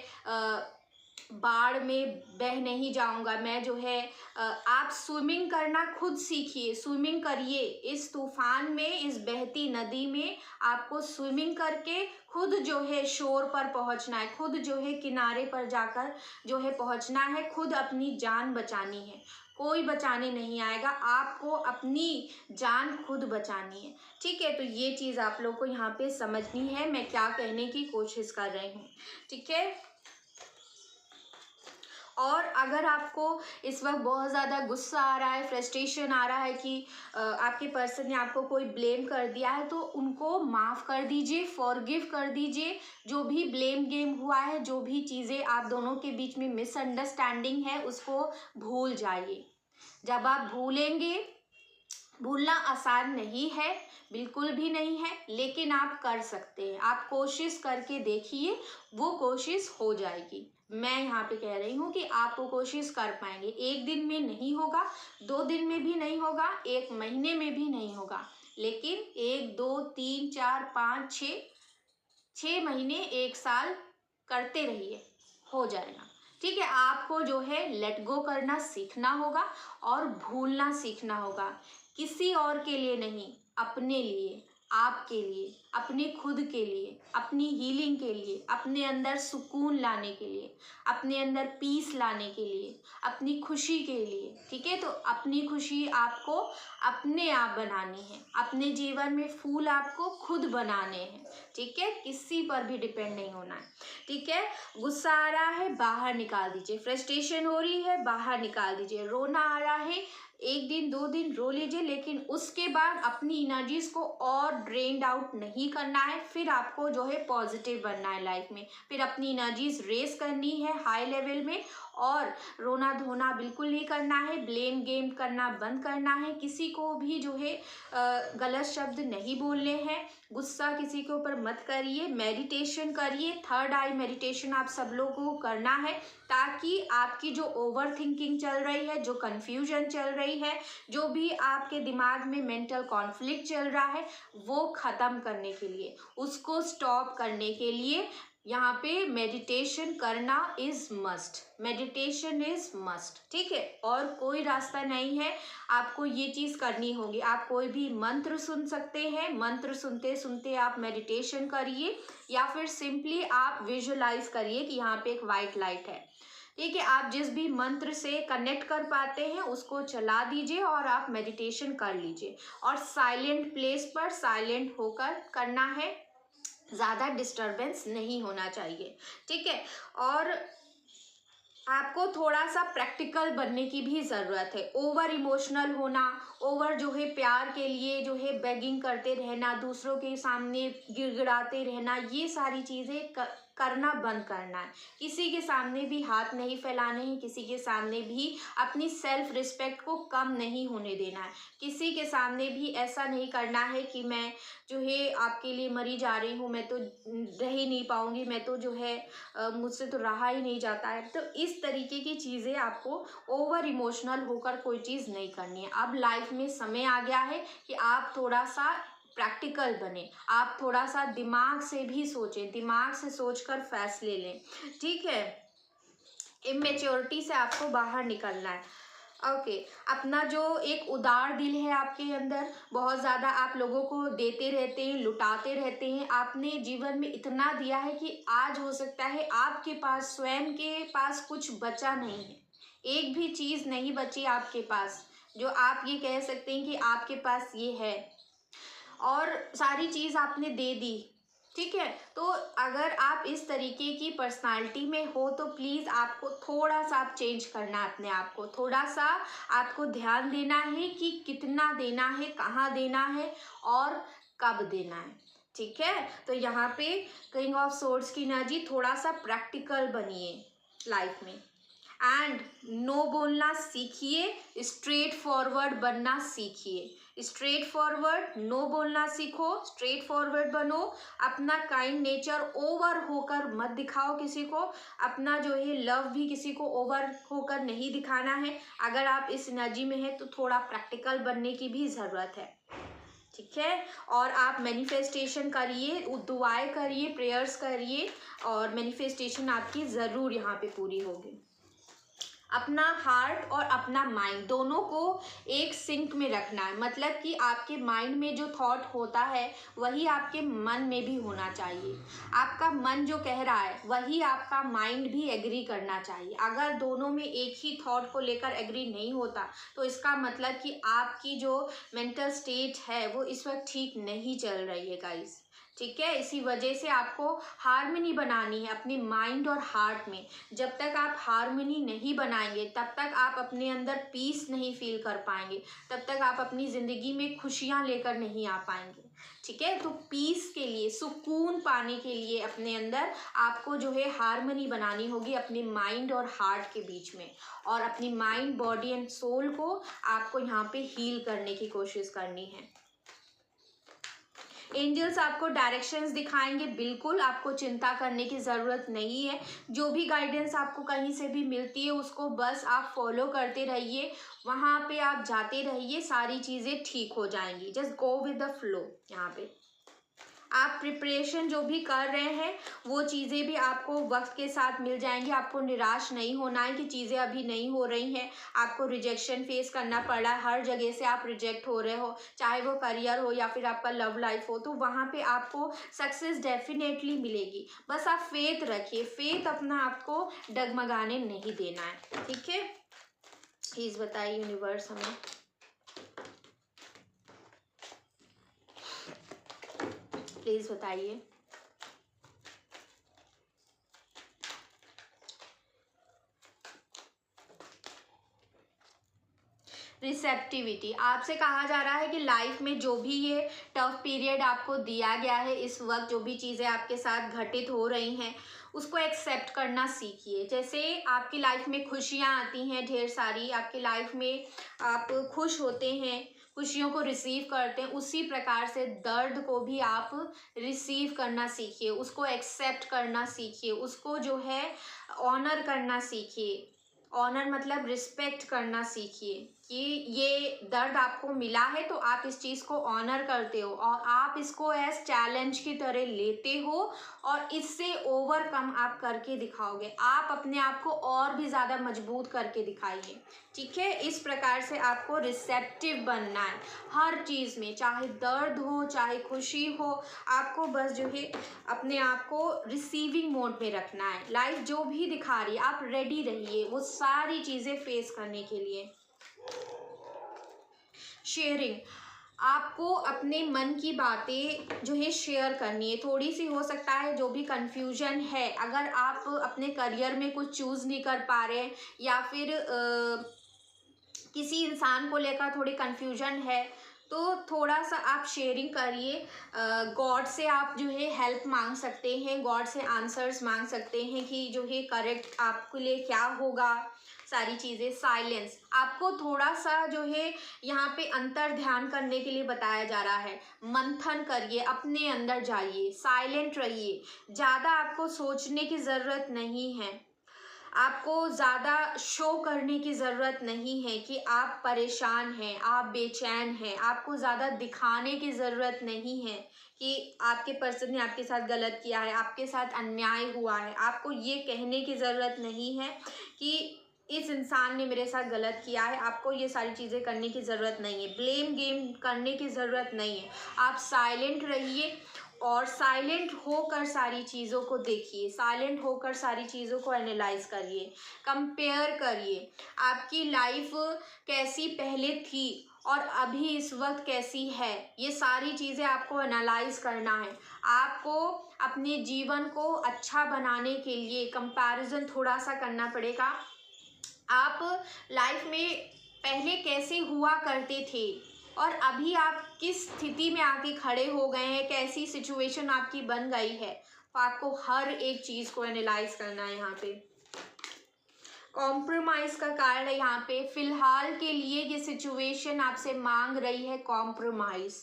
बाढ़ में बह नहीं जाऊंगा। मैं जो है आप स्विमिंग करना खुद सीखिए, स्विमिंग करिए इस तूफान में, इस बहती नदी में आपको स्विमिंग करके खुद जो है शोर पर पहुंचना है, खुद जो है किनारे पर जाकर जो है पहुंचना है, खुद अपनी जान बचानी है, कोई बचाने नहीं आएगा, आपको अपनी जान खुद बचानी है। ठीक है, तो ये चीज़ आप लोग को यहाँ पे समझनी है, मैं क्या कहने की कोशिश कर रही हूँ। ठीक है, और अगर आपको इस वक्त बहुत ज़्यादा गुस्सा आ रहा है, फ्रस्ट्रेशन आ रहा है कि आपके पर्सन ने आपको कोई ब्लेम कर दिया है, तो उनको माफ़ कर दीजिए, फॉरगिव कर दीजिए। जो भी ब्लेम गेम हुआ है, जो भी चीज़ें आप दोनों के बीच में मिसअंडरस्टैंडिंग है, उसको भूल जाइए। जब आप भूलेंगे, भूलना आसान नहीं है, बिल्कुल भी नहीं है, लेकिन आप कर सकते हैं। आप कोशिश करके देखिए, वो कोशिश हो जाएगी। मैं यहाँ पे कह रही हूँ कि आप वो कोशिश कर पाएंगे। एक दिन में नहीं होगा, 2 दिन में भी नहीं होगा, 1 महीने में भी नहीं होगा, लेकिन 1 2 3 4 5 6 महीने, 1 साल करते रहिए, हो जाएगा। ठीक है, आपको जो है लेट गो करना सीखना होगा और भूलना सीखना होगा। किसी और के लिए नहीं, अपने लिए, आपके लिए, अपने खुद के लिए, अपनी हीलिंग के लिए, अपने अंदर सुकून लाने के लिए, अपने अंदर पीस लाने के लिए, अपनी खुशी के लिए। ठीक है, तो अपनी खुशी आपको अपने आप बनानी है, अपने जीवन में फूल आपको खुद बनाने हैं। ठीक है, किसी पर भी डिपेंड नहीं होना है। ठीक है, गुस्सा आ रहा है बाहर निकाल दीजिए, फ्रस्ट्रेशन हो रही है बाहर निकाल दीजिए, रोना आ रहा है 1 दिन 2 दिन रो लीजिए, लेकिन उसके बाद अपनी एनर्जीज को और ड्रेन्ड आउट नहीं करना है। फिर आपको जो है पॉजिटिव बनना है लाइफ में, फिर अपनी एनर्जीज रेस करनी है हाई लेवल में, और रोना धोना बिल्कुल नहीं करना है, ब्लेम गेम करना बंद करना है, किसी को भी जो है गलत शब्द नहीं बोलने हैं, गुस्सा किसी के ऊपर मत करिए, मेडिटेशन करिए, थर्ड आई मेडिटेशन आप सब लोगों को करना है, ताकि आपकी जो ओवर थिंकिंग चल रही है, जो कन्फ्यूजन चल रही है, जो भी आपके दिमाग में मेंटल कॉन्फ्लिक्ट चल रहा है, वो ख़त्म करने के लिए, उसको स्टॉप करने के लिए यहाँ पे मेडिटेशन करना is must, meditation is must. ठीक है, और कोई रास्ता नहीं है, आपको ये चीज़ करनी होगी। आप कोई भी मंत्र सुन सकते हैं, मंत्र सुनते सुनते आप मेडिटेशन करिए, या फिर सिंपली आप विजुअलाइज करिए कि यहाँ पे एक वाइट लाइट है। ठीक है, आप जिस भी मंत्र से कनेक्ट कर पाते हैं उसको चला दीजिए और आप मेडिटेशन कर लीजिए, और साइलेंट प्लेस पर साइलेंट होकर करना है, ज़्यादा डिस्टरबेंस नहीं होना चाहिए। ठीक है, और आपको थोड़ा सा प्रैक्टिकल बनने की भी ज़रूरत है। ओवर इमोशनल होना, ओवर जो है प्यार के लिए जो है बेगिंग करते रहना, दूसरों के सामने गिड़गिड़ाते रहना, ये सारी चीज़ें करना बंद करना है। किसी के सामने भी हाथ नहीं फैलाने हैं, किसी के सामने भी अपनी सेल्फ रिस्पेक्ट को कम नहीं होने देना है, किसी के सामने भी ऐसा नहीं करना है कि मैं जो है आपके लिए मरी जा रही हूँ, मैं तो रह ही नहीं पाऊँगी, मैं तो जो है मुझसे तो रहा ही नहीं जाता है। तो इस तरीके की चीज़ें आपको ओवर इमोशनल होकर कोई चीज़ नहीं करनी है। अब लाइफ में समय आ गया है कि आप थोड़ा सा प्रैक्टिकल बने, आप थोड़ा सा दिमाग से भी सोचें, दिमाग से सोचकर फैसले लें। ठीक है, इमेच्योरिटी से आपको बाहर निकलना है। ओके, अपना जो एक उदार दिल है आपके अंदर, बहुत ज़्यादा आप लोगों को देते रहते हैं, लुटाते रहते हैं, आपने जीवन में इतना दिया है कि आज हो सकता है आपके पास स्वयं के पास कुछ बचा नहीं है, एक भी चीज़ नहीं बची आपके पास जो आप ये कह सकते हैं कि आपके पास ये है, और सारी चीज़ आपने दे दी। ठीक है, तो अगर आप इस तरीके की पर्सनालिटी में हो तो प्लीज़ आपको थोड़ा सा आप चेंज करना है, अपने आप को थोड़ा सा आपको ध्यान देना है कि कितना देना है, कहाँ देना है और कब देना है। ठीक है, तो यहाँ पे किंग ऑफ सोर्ड्स की एनर्जी, थोड़ा सा प्रैक्टिकल बनिए लाइफ में, एंड नो बोलना सीखिए, स्ट्रेट फॉरवर्ड बनना सीखिए, स्ट्रेट फॉरवर्ड नो बोलना सीखो, स्ट्रेट फॉरवर्ड बनो, अपना काइंड नेचर ओवर होकर मत दिखाओ किसी को, अपना जो है लव भी किसी को ओवर होकर नहीं दिखाना है। अगर आप इस एनर्जी में हैं तो थोड़ा प्रैक्टिकल बनने की भी ज़रूरत है। ठीक है, और आप मैनिफेस्टेशन करिए, दुआएं करिए, प्रेयर्स करिए, और मैनिफेस्टेशन आपकी ज़रूर यहाँ पे पूरी होगी। अपना हार्ट और अपना माइंड दोनों को एक सिंक में रखना है, मतलब कि आपके माइंड में जो थॉट होता है वही आपके मन में भी होना चाहिए, आपका मन जो कह रहा है वही आपका माइंड भी एग्री करना चाहिए। अगर दोनों में एक ही थॉट को लेकर एग्री नहीं होता तो इसका मतलब कि आपकी जो मेंटल स्टेट है वो इस वक्त ठीक नहीं चल रही है गाइस। ठीक है, इसी वजह से आपको हार्मनी बनानी है अपने माइंड और हार्ट में। जब तक आप हार्मनी नहीं बनाएंगे तब तक आप अपने अंदर पीस नहीं फील कर पाएंगे, तब तक आप अपनी ज़िंदगी में खुशियाँ लेकर नहीं आ पाएंगे। ठीक है, तो पीस के लिए, सुकून पाने के लिए अपने अंदर आपको जो है हार्मनी बनानी होगी अपने माइंड और हार्ट के बीच में, और अपनी माइंड, बॉडी एंड सोल को आपको यहाँ पे हील करने की कोशिश करनी है। एंजल्स आपको डायरेक्शंस दिखाएंगे, बिल्कुल आपको चिंता करने की ज़रूरत नहीं है। जो भी गाइडेंस आपको कहीं से भी मिलती है उसको बस आप फॉलो करते रहिए, वहाँ पे आप जाते रहिए, सारी चीज़ें ठीक हो जाएंगी। Just go with the flow. यहाँ पे आप प्रिपरेशन जो भी कर रहे हैं वो चीज़ें भी आपको वक्त के साथ मिल जाएंगी। आपको निराश नहीं होना है कि चीज़ें अभी नहीं हो रही हैं, आपको रिजेक्शन फेस करना पड़ रहा है, हर जगह से आप रिजेक्ट हो रहे हो, चाहे वो करियर हो या फिर आपका लव लाइफ हो, तो वहाँ पे आपको सक्सेस डेफिनेटली मिलेगी। बस आप फेथ रखिए, फेथ अपना आपको डगमगाने नहीं देना है, ठीक है। प्लीज़ बताइए यूनिवर्स हमें। प्लीज़ बताइए। रिसेप्टिविटी, आपसे कहा जा रहा है कि लाइफ में जो भी ये टफ पीरियड आपको दिया गया है, इस वक्त जो भी चीज़ें आपके साथ घटित हो रही हैं उसको एक्सेप्ट करना सीखिए। जैसे आपकी लाइफ में खुशियाँ आती हैं ढेर सारी, आपकी लाइफ में आप खुश होते हैं, खुशियों को रिसीव करते हैं, उसी प्रकार से दर्द को भी आप रिसीव करना सीखिए, उसको एक्सेप्ट करना सीखिए, उसको जो है ऑनर करना सीखिए। ऑनर मतलब रिस्पेक्ट करना सीखिए कि ये दर्द आपको मिला है तो आप इस चीज़ को ऑनर करते हो और आप इसको एज चैलेंज की तरह लेते हो और इससे ओवरकम आप करके दिखाओगे। आप अपने आप को और भी ज़्यादा मजबूत करके दिखाइए, ठीक है। इस प्रकार से आपको रिसेप्टिव बनना है हर चीज़ में, चाहे दर्द हो चाहे खुशी हो, आपको बस जो है अपने आप को रिसीविंग मोड में रखना है। लाइफ जो भी दिखा रही है आप रेडी रहिए वो सारी चीज़ें फेस करने के लिए। शेयरिंग, आपको अपने मन की बातें जो है शेयर करनी है। थोड़ी सी हो सकता है जो भी कन्फ्यूजन है, अगर आप अपने करियर में कुछ चूज़ नहीं कर पा रहे या फिर किसी इंसान को लेकर थोड़ी कन्फ्यूजन है, तो थोड़ा सा आप शेयरिंग करिए। गॉड से आप जो है हेल्प मांग सकते हैं, गॉड से आंसर्स मांग सकते हैं कि जो है करेक्ट आपके लिए क्या होगा, सारी चीज़ें। साइलेंस, आपको थोड़ा सा जो है यहाँ पे अंतर ध्यान करने के लिए बताया जा रहा है। मंथन करिए, अपने अंदर जाइए, साइलेंट रहिए, ज़्यादा आपको सोचने की ज़रूरत नहीं है, आपको ज़्यादा शो करने की ज़रूरत नहीं है कि आप परेशान हैं, आप बेचैन हैं, आपको ज़्यादा दिखाने की ज़रूरत नहीं है कि आपके पर्सन ने आपके साथ गलत किया है, आपके साथ अन्याय हुआ है। आपको ये कहने की ज़रूरत नहीं है कि इस इंसान ने मेरे साथ गलत किया है, आपको ये सारी चीज़ें करने की ज़रूरत नहीं है, ब्लेम गेम करने की ज़रूरत नहीं है। आप साइलेंट रहिए और साइलेंट होकर सारी चीज़ों को देखिए, साइलेंट होकर सारी चीज़ों को एनालाइज करिए, कंपेयर करिए। आपकी लाइफ कैसी पहले थी और अभी इस वक्त कैसी है, ये सारी चीज़ें आपको एनालाइज करना है। आपको अपने जीवन को अच्छा बनाने के लिए कंपैरिजन थोड़ा सा करना पड़ेगा। आप लाइफ में पहले कैसे हुआ करते थे और अभी आप किस स्थिति में आके खड़े हो गए हैं, कैसी सिचुएशन आपकी बन गई है, तो आपको हर एक चीज़ को एनालाइज करना है। यहाँ पे कॉम्प्रोमाइज़ का कार्ड है, यहाँ पे फिलहाल के लिए ये सिचुएशन आपसे मांग रही है कॉम्प्रोमाइज़।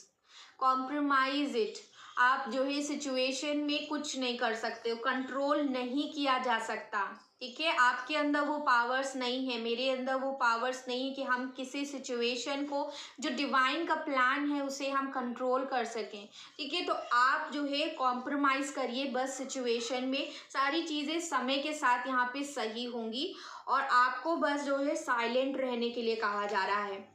कॉम्प्रोमाइज़ इट, आप जो है सिचुएशन में कुछ नहीं कर सकते हो, कंट्रोल नहीं किया जा सकता, ठीक है। आपके अंदर वो पावर्स नहीं है, मेरे अंदर वो पावर्स नहीं है कि हम किसी सिचुएशन को, जो डिवाइन का प्लान है, उसे हम कंट्रोल कर सकें, ठीक है। तो आप जो है कॉम्प्रोमाइज़ करिए बस सिचुएशन में, सारी चीज़ें समय के साथ यहाँ पे सही होंगी और आपको बस जो है साइलेंट रहने के लिए कहा जा रहा है।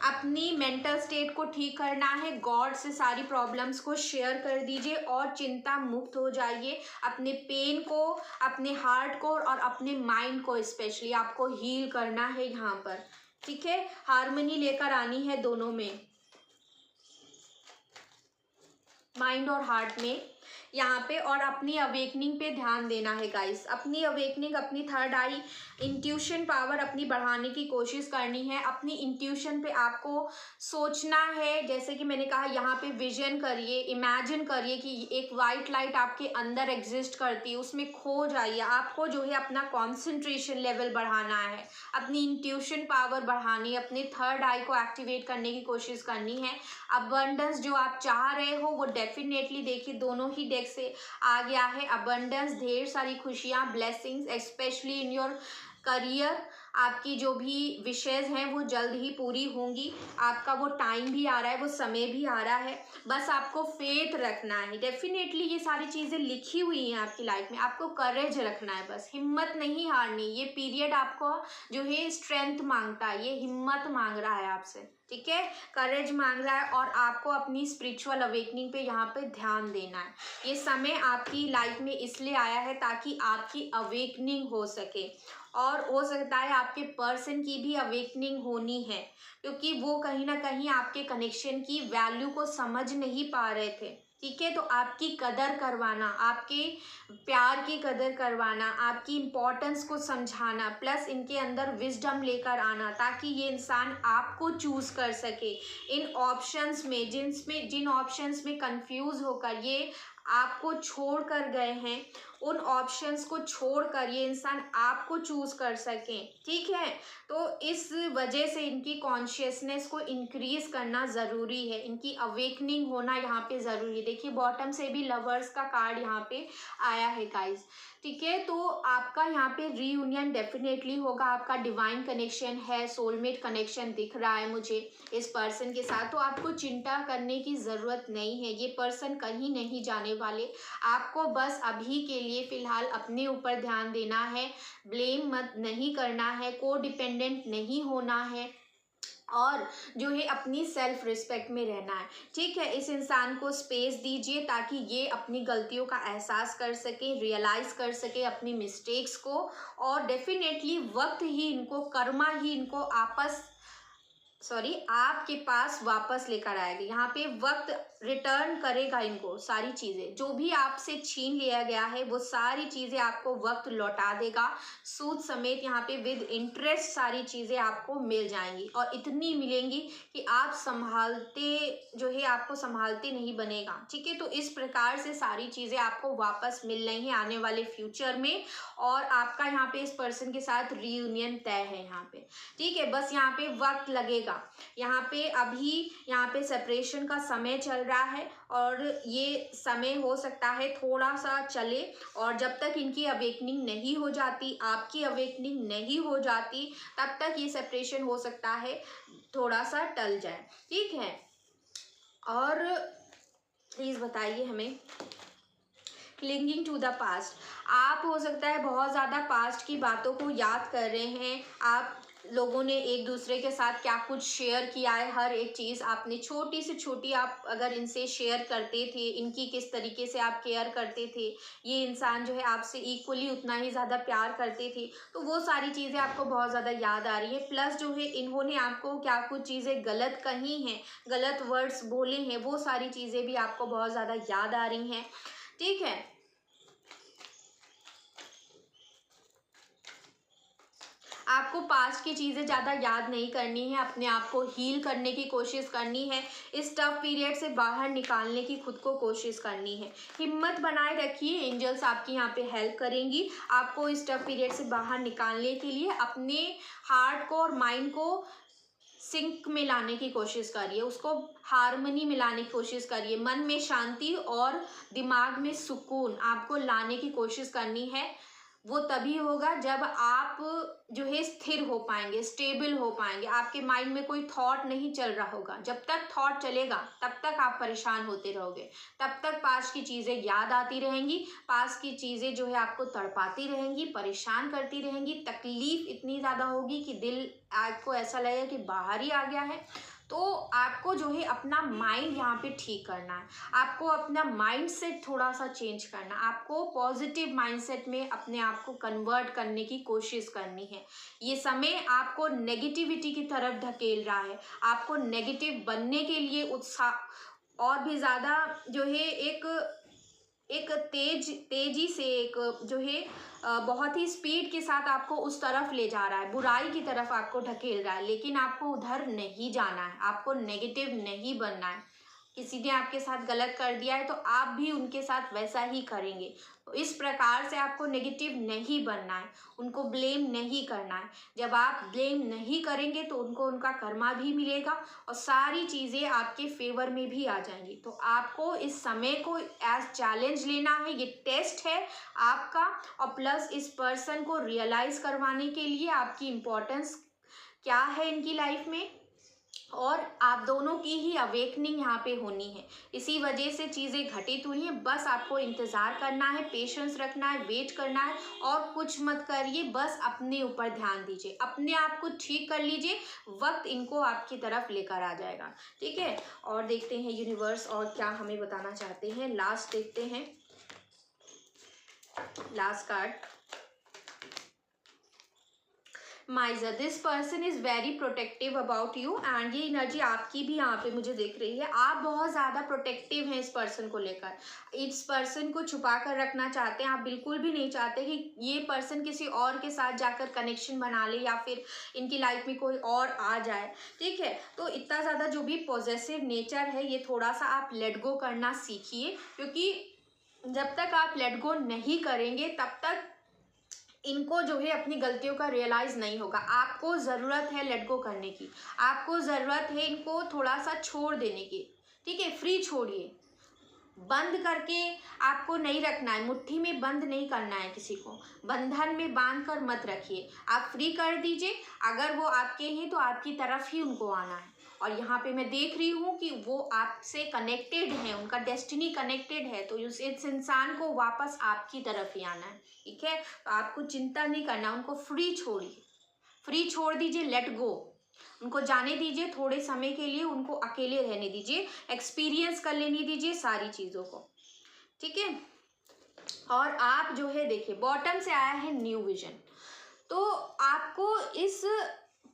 अपनी मेंटल स्टेट को ठीक करना है, गॉड से सारी प्रॉब्लम्स को शेयर कर दीजिए और चिंता मुक्त हो जाइए। अपने पेन को, अपने हार्ट को और अपने माइंड को स्पेशली आपको हील करना है यहाँ पर, ठीक है। हार्मनी लेकर आनी है दोनों में, माइंड और हार्ट में यहाँ पे, और अपनी अवेकनिंग पे ध्यान देना है गाइस। अपनी अवेकनिंग, अपनी थर्ड आई इंट्यूशन पावर अपनी बढ़ाने की कोशिश करनी है। अपनी इंट्यूशन पे आपको सोचना है, जैसे कि मैंने कहा यहाँ पे विजन करिए, इमेजिन करिए कि एक वाइट लाइट आपके अंदर एग्जिस्ट करती है, उसमें खो जाइए। आपको जो है अपना कॉन्सेंट्रेशन लेवल बढ़ाना है, अपनी इंट्यूशन पावर बढ़ानी है, अपने थर्ड आई को एक्टिवेट करने की कोशिश करनी है। अबंडेंस जो आप चाह रहे हो वो डेफिनेटली, देखिए दोनों ही डेक से आ गया है अबंडेंस, ढेर सारी खुशियाँ, blessings, specially in your career. आपकी जो भी विशेज़ हैं वो जल्द ही पूरी होंगी। आपका वो टाइम भी आ रहा है, वो समय भी आ रहा है, बस आपको फेथ रखना है। डेफिनेटली ये सारी चीज़ें लिखी हुई हैं आपकी लाइफ में, आपको करेज रखना है, बस हिम्मत नहीं हारनी। ये पीरियड आपको जो है स्ट्रेंथ मांगता है, ये हिम्मत मांग रहा है आपसे, ठीक है, करेज मांग रहा है, और आपको अपनी स्पिरिचुअल अवेकनिंग पे यहाँ पे ध्यान देना है। ये समय आपकी लाइफ में इसलिए आया है ताकि आपकी अवेकनिंग हो सके, और हो सकता है आपके पर्सन की भी अवेकनिंग होनी है, क्योंकि वो कहीं ना कहीं आपके कनेक्शन की वैल्यू को समझ नहीं पा रहे थे, ठीक है। तो आपकी कदर करवाना, आपके प्यार की कदर करवाना, आपकी इम्पोर्टेंस को समझाना, प्लस इनके अंदर विजडम लेकर आना, ताकि ये इंसान आपको चूज कर सके इन ऑप्शंस में, जिन ऑप्शंस में कंफ्यूज होकर ये आपको छोड़ कर गए हैं, उन ऑप्शंस को छोड़कर ये इंसान आपको चूज कर सकें, ठीक है। तो इस वजह से इनकी कॉन्शियसनेस को इंक्रीज करना ज़रूरी है, इनकी अवेकनिंग होना यहाँ पे ज़रूरी है। देखिए बॉटम से भी लवर्स का कार्ड यहाँ पे आया है गाइज, ठीक है। तो आपका यहाँ पे रीयूनियन डेफिनेटली होगा, आपका डिवाइन कनेक्शन है, सोलमेट कनेक्शन दिख रहा है मुझे इस पर्सन के साथ। तो आपको चिंता करने की ज़रूरत नहीं है, ये पर्सन कहीं नहीं जाने वाले। आपको बस अभी के लिए फ़िलहाल अपने ऊपर ध्यान देना है, ब्लेम मत नहीं करना है, को डिपेंडेंट नहीं होना है, और जो है अपनी सेल्फ रिस्पेक्ट में रहना है, ठीक है। इस इंसान को स्पेस दीजिए ताकि ये अपनी गलतियों का एहसास कर सके, रियलाइज़ कर सके अपनी मिस्टेक्स को, और डेफिनेटली वक्त ही इनको, कर्मा ही इनको आपके पास वापस लेकर आएगा। यहाँ पे वक्त रिटर्न करेगा इनको सारी चीज़ें, जो भी आपसे छीन लिया गया है वो सारी चीज़ें आपको वक्त लौटा देगा, सूद समेत यहाँ पे विद इंटरेस्ट सारी चीज़ें आपको मिल जाएंगी, और इतनी मिलेंगी कि आप आपको संभालते नहीं बनेगा, ठीक है। तो इस प्रकार से सारी चीज़ें आपको वापस मिल रही हैं आने वाले फ्यूचर में, और आपका यहाँ पे इस पर्सन के साथ रीयूनियन तय है यहाँ पे, ठीक है। बस यहाँ पे वक्त लगेगा, यहाँ पे अभी यहाँ पे सेपरेशन का समय चल रहा है, और ये समय हो सकता है थोड़ा सा चले, और जब तक इनकी अवेकनिंग नहीं हो जाती, आपकी अवेकनिंग नहीं हो जाती, तब तक ये सेपरेशन हो सकता है थोड़ा सा टल जाए, ठीक है। और प्लीज़ बताइए हमें, क्लिंगिंग टू द पास्ट, आप हो सकता है बहुत ज़्यादा पास्ट की बातों को याद कर रहे हैं। आप लोगों ने एक दूसरे के साथ क्या कुछ शेयर किया है, हर एक चीज़ आपने छोटी से छोटी आप अगर इनसे शेयर करते थे, इनकी किस तरीके से आप केयर करते थे, ये इंसान जो है आपसे इक्वली उतना ही ज़्यादा प्यार करते थे, तो वो सारी चीज़ें आपको बहुत ज़्यादा याद आ रही है। प्लस जो है इन्होंने आपको क्या कुछ चीज़ें गलत कही हैं, गलत वर्ड्स बोले हैं, वो सारी चीज़ें भी आपको बहुत ज़्यादा याद आ रही हैं, ठीक है। आपको पास्ट की चीज़ें ज़्यादा याद नहीं करनी है, अपने आप को हील करने की कोशिश करनी है, इस टफ पीरियड से बाहर निकालने की खुद को कोशिश करनी है। हिम्मत बनाए रखिए, एंजल्स आपकी यहाँ पे हेल्प करेंगी आपको इस टफ पीरियड से बाहर निकालने के लिए। अपने हार्ट को और माइंड को सिंक में लाने की कोशिश करिए, उसको हारमोनी में लाने की कोशिश करिए, मन में शांति और दिमाग में सुकून आपको लाने की कोशिश करनी है। वो तभी होगा जब आप जो है स्थिर हो पाएंगे, स्टेबल हो पाएंगे, आपके माइंड में कोई थॉट नहीं चल रहा होगा। जब तक थॉट चलेगा तब तक आप परेशान होते रहोगे, तब तक पास्ट की चीज़ें याद आती रहेंगी, पास्ट की चीज़ें जो है आपको तड़पाती रहेंगी, परेशान करती रहेंगी, तकलीफ इतनी ज़्यादा होगी कि दिल आपको ऐसा लगेगा कि बाहर ही आ गया है। तो आपको जो है अपना माइंड यहाँ पे ठीक करना है, आपको अपना माइंड सेट थोड़ा सा चेंज करना, आपको पॉजिटिव माइंडसेट में अपने आप को कन्वर्ट करने की कोशिश करनी है। ये समय आपको नेगेटिविटी की तरफ ढकेल रहा है, आपको नेगेटिव बनने के लिए उत्साह और भी ज़्यादा जो है एक तेजी से एक जो है बहुत ही स्पीड के साथ आपको उस तरफ ले जा रहा है, बुराई की तरफ आपको ढकेल रहा है, लेकिन आपको उधर नहीं जाना है, आपको नेगेटिव नहीं बनना है, किसी ने आपके साथ गलत कर दिया है तो आप भी उनके साथ वैसा ही करेंगे। तो इस प्रकार से आपको नेगेटिव नहीं बनना है, उनको ब्लेम नहीं करना है। जब आप ब्लेम नहीं करेंगे तो उनको उनका कर्मा भी मिलेगा और सारी चीज़ें आपके फेवर में भी आ जाएंगी। तो आपको इस समय को एज चैलेंज लेना है, ये टेस्ट है आपका, और प्लस इस पर्सन को रियलाइज़ करवाने के लिए आपकी इम्पोर्टेंस क्या है इनकी लाइफ में, और आप दोनों की ही अवेकनिंग यहाँ पे होनी है। इसी वजह से चीज़ें घटित हुई हैं। बस आपको इंतज़ार करना है, पेशेंस रखना है, वेट करना है, और कुछ मत करिए, बस अपने ऊपर ध्यान दीजिए, अपने आप को ठीक कर लीजिए, वक्त इनको आपकी तरफ लेकर आ जाएगा। ठीक है, और देखते हैं यूनिवर्स और क्या हमें बताना चाहते हैं। लास्ट देखते हैं, last card. माइजर, this person is very protective about you, and ये एनर्जी आपकी भी यहाँ पे मुझे दिख रही है। आप बहुत ज़्यादा प्रोटेक्टिव हैं इस पर्सन को लेकर, इस पर्सन को छुपा कर रखना चाहते हैं। आप बिल्कुल भी नहीं चाहते कि ये पर्सन किसी और के साथ जाकर कनेक्शन बना ले या फिर इनकी लाइफ में कोई और आ जाए। ठीक है, तो इतना ज़्यादा जो भी पॉजेसिव नेचर है ये थोड़ा सा आप लेट गो करना सीखिए, क्योंकि जब तक आप लेट गो नहीं करेंगे तब तक इनको जो है अपनी गलतियों का रियलाइज़ नहीं होगा। आपको ज़रूरत है लेट गो करने की, आपको ज़रूरत है इनको थोड़ा सा छोड़ देने की। ठीक है, फ्री छोड़िए, बंद करके आपको नहीं रखना है, मुट्ठी में बंद नहीं करना है, किसी को बंधन में बांध कर मत रखिए, आप फ्री कर दीजिए। अगर वो आपके हैं तो आपकी तरफ ही उनको आना है, और यहाँ पे मैं देख रही हूँ कि वो आपसे कनेक्टेड है, उनका डेस्टिनी कनेक्टेड है, तो इस इंसान को वापस आपकी तरफ ही आना है। ठीक है, तो आपको चिंता नहीं करना, उनको फ्री छोड़िए, फ्री छोड़ दीजिए, लेट गो, उनको जाने दीजिए, थोड़े समय के लिए उनको अकेले रहने दीजिए, एक्सपीरियंस कर लेने दीजिए सारी चीज़ों को। ठीक है, और आप जो है देखिए बॉटम से आया है न्यू विजन, तो आपको इस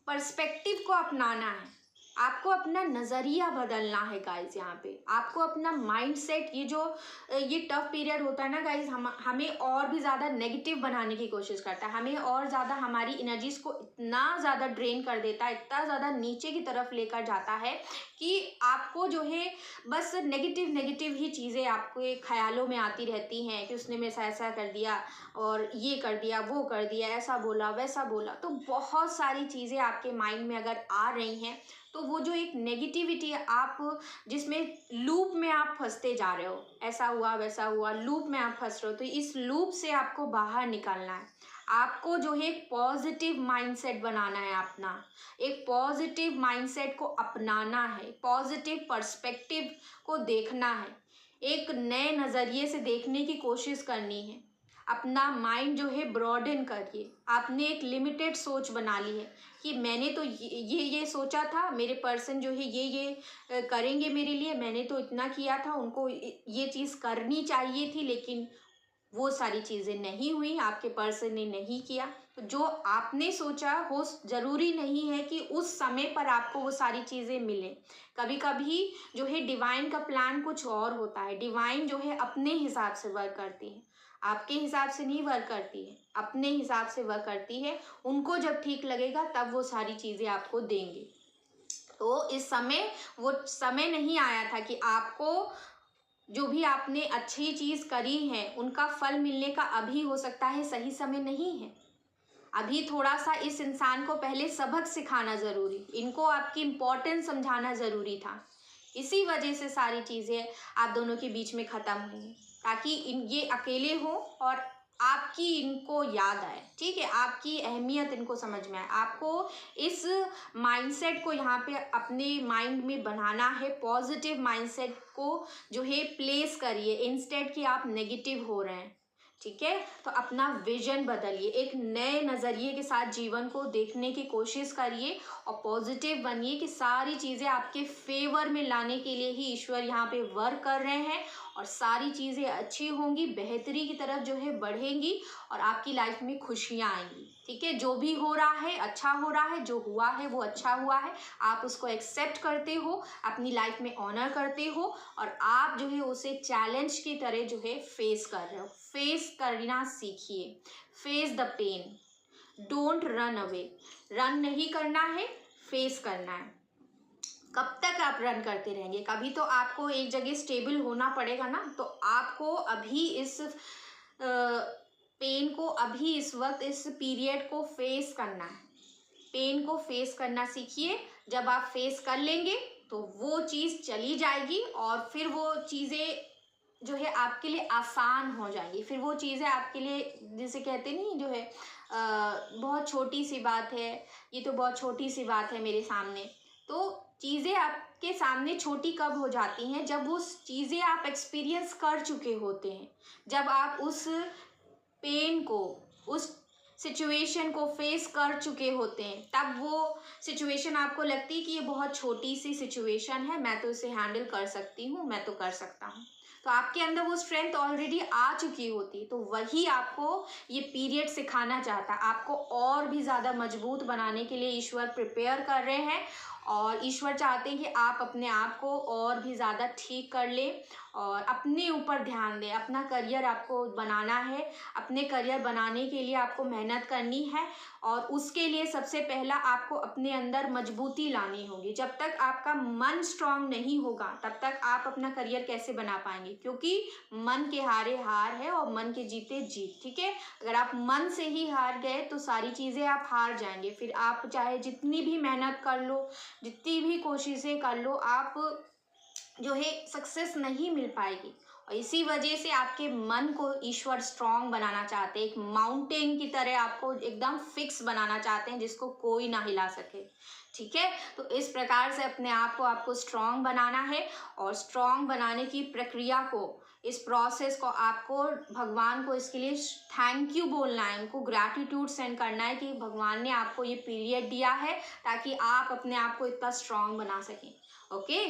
पर्सपेक्टिव को अपनाना है, आपको अपना नज़रिया बदलना है गाइज। यहाँ पे आपको अपना माइंडसेट, ये टफ पीरियड होता है ना गाइज, हमें और भी ज़्यादा नेगेटिव बनाने की कोशिश करता है, हमें और ज़्यादा हमारी एनर्जीज को इतना ज़्यादा ड्रेन कर देता है, इतना ज़्यादा नीचे की तरफ लेकर जाता है कि आपको जो है बस नेगेटिव नेगेटिव ही चीज़ें आपके ख्यालों में आती रहती हैं कि उसने मेरे साथ ऐसा कर दिया और ये कर दिया, वो कर दिया, ऐसा बोला वैसा बोला। तो बहुत सारी चीज़ें आपके माइंड में अगर आ रही हैं तो वो जो एक नेगेटिविटी आप जिसमें लूप में आप फंसते जा रहे हो, ऐसा हुआ वैसा हुआ, लूप में आप फंस रहे हो, तो इस लूप से आपको बाहर निकलना है। आपको जो है एक पॉजिटिव माइंडसेट बनाना है अपना, एक पॉजिटिव माइंडसेट को अपनाना है, पॉजिटिव पर्सपेक्टिव को देखना है, एक नए नज़रिए से देखने की कोशिश करनी है। अपना माइंड जो है ब्रॉडन करिए। आपने एक लिमिटेड सोच बना ली है कि मैंने तो ये सोचा था, मेरे पर्सन जो है ये करेंगे मेरे लिए, मैंने तो इतना किया था, उनको ये चीज़ करनी चाहिए थी, लेकिन वो सारी चीज़ें नहीं हुई, आपके पर्सन ने नहीं किया। तो जो आपने सोचा हो ज़रूरी नहीं है कि उस समय पर आपको वो सारी चीज़ें मिलें। कभी कभी जो है डिवाइन का प्लान कुछ और होता है, डिवाइन जो है अपने हिसाब से वर्क करती है, आपके हिसाब से नहीं वर्क करती है, अपने हिसाब से वर्क करती है। उनको जब ठीक लगेगा तब वो सारी चीज़ें आपको देंगे। तो इस समय वो समय नहीं आया था कि आपको जो भी आपने अच्छी चीज़ करी है उनका फल मिलने का अभी हो सकता है सही समय नहीं है। अभी थोड़ा सा इस इंसान को पहले सबक सिखाना ज़रूरी, इनको आपकी इम्पोर्टेंस समझाना ज़रूरी था। इसी वजह से सारी चीज़ें आप दोनों के बीच में ख़त्म हुई, ताकि ये अकेले हों और आपकी इनको याद आए। ठीक है, आपकी अहमियत इनको समझ में आए। आपको इस माइंडसेट को यहाँ पे अपने माइंड में बनाना है, पॉजिटिव माइंडसेट को जो है प्लेस करिए, इंस्टेड कि आप नेगेटिव हो रहे हैं। ठीक है, तो अपना विजन बदलिए, एक नए नज़रिए के साथ जीवन को देखने की कोशिश करिए और पॉजिटिव बनिए कि सारी चीज़ें आपके फेवर में लाने के लिए ही ईश्वर यहाँ पे वर्क कर रहे हैं, और सारी चीज़ें अच्छी होंगी, बेहतरी की तरफ जो है बढ़ेंगी, और आपकी लाइफ में खुशियाँ आएंगी। ठीक है, जो भी हो रहा है अच्छा हो रहा है, जो हुआ है वो अच्छा हुआ है, आप उसको एक्सेप्ट करते हो, अपनी लाइफ में ऑनर करते हो, और आप जो है उसे चैलेंज की तरह जो है फेस कर रहे हो। फेस करना सीखिए, face the pain, don't run away, run नहीं करना है, फेस करना है। कब तक आप रन करते रहेंगे? कभी तो आपको एक जगह स्टेबल होना पड़ेगा ना। तो आपको अभी इस पेन को, अभी इस वक्त इस पीरियड को फेस करना है। पेन को फेस करना सीखिए। जब आप फेस कर लेंगे तो वो चीज़ चली जाएगी और फिर वो चीज़ें जो है आपके लिए आसान हो जाएंगी। फिर वो चीज़ें आपके लिए, जिसे कहते नहीं जो है बहुत छोटी सी बात है, ये तो बहुत छोटी सी बात है मेरे सामने। तो चीज़ें आपके सामने छोटी कब हो जाती हैं? जब वो चीज़ें आप एक्सपीरियंस कर चुके होते हैं, जब आप उस पेन को, उस सिचुएशन को फेस कर चुके होते हैं, तब वो सिचुएशन आपको लगती है कि ये बहुत छोटी सी सिचुएशन है, मैं तो इसे हैंडल कर सकती हूँ, मैं तो कर सकता हूँ। तो आपके अंदर वो स्ट्रेंथ ऑलरेडी आ चुकी होती। तो वही आपको ये पीरियड सिखाना चाहता है। आपको और भी ज़्यादा मजबूत बनाने के लिए ईश्वर प्रिपेयर कर रहे हैं और ईश्वर चाहते हैं कि आप अपने आप को और भी ज़्यादा ठीक कर लें और अपने ऊपर ध्यान दें। अपना करियर आपको बनाना है। अपने करियर बनाने के लिए आपको मेहनत करनी है और उसके लिए सबसे पहला आपको अपने अंदर मजबूती लानी होगी। जब तक आपका मन स्ट्रांग नहीं होगा तब तक आप अपना करियर कैसे बना पाएंगे? क्योंकि मन के हारे हार है और मन के जीते जीत। ठीक है, अगर आप मन से ही हार गए तो सारी चीज़ें आप हार जाएंगे। फिर आप चाहे जितनी भी मेहनत कर लो, जितनी भी कोशिशें कर लो, आप जो है सक्सेस नहीं मिल पाएगी। और इसी वजह से आपके मन को ईश्वर स्ट्रांग बनाना चाहते हैं। एक माउंटेन की तरह आपको एकदम फिक्स बनाना चाहते हैं जिसको कोई ना हिला सके। ठीक है, तो इस प्रकार से अपने आप को आपको स्ट्रांग बनाना है और स्ट्रांग बनाने की प्रक्रिया को, इस प्रोसेस को आपको भगवान को इसके लिए थैंक यू बोलना है, उनको ग्रैटिट्यूड सेंड करना है कि भगवान ने आपको ये पीरियड दिया है ताकि आप अपने आप को इतना स्ट्रांग बना सकें। ओके,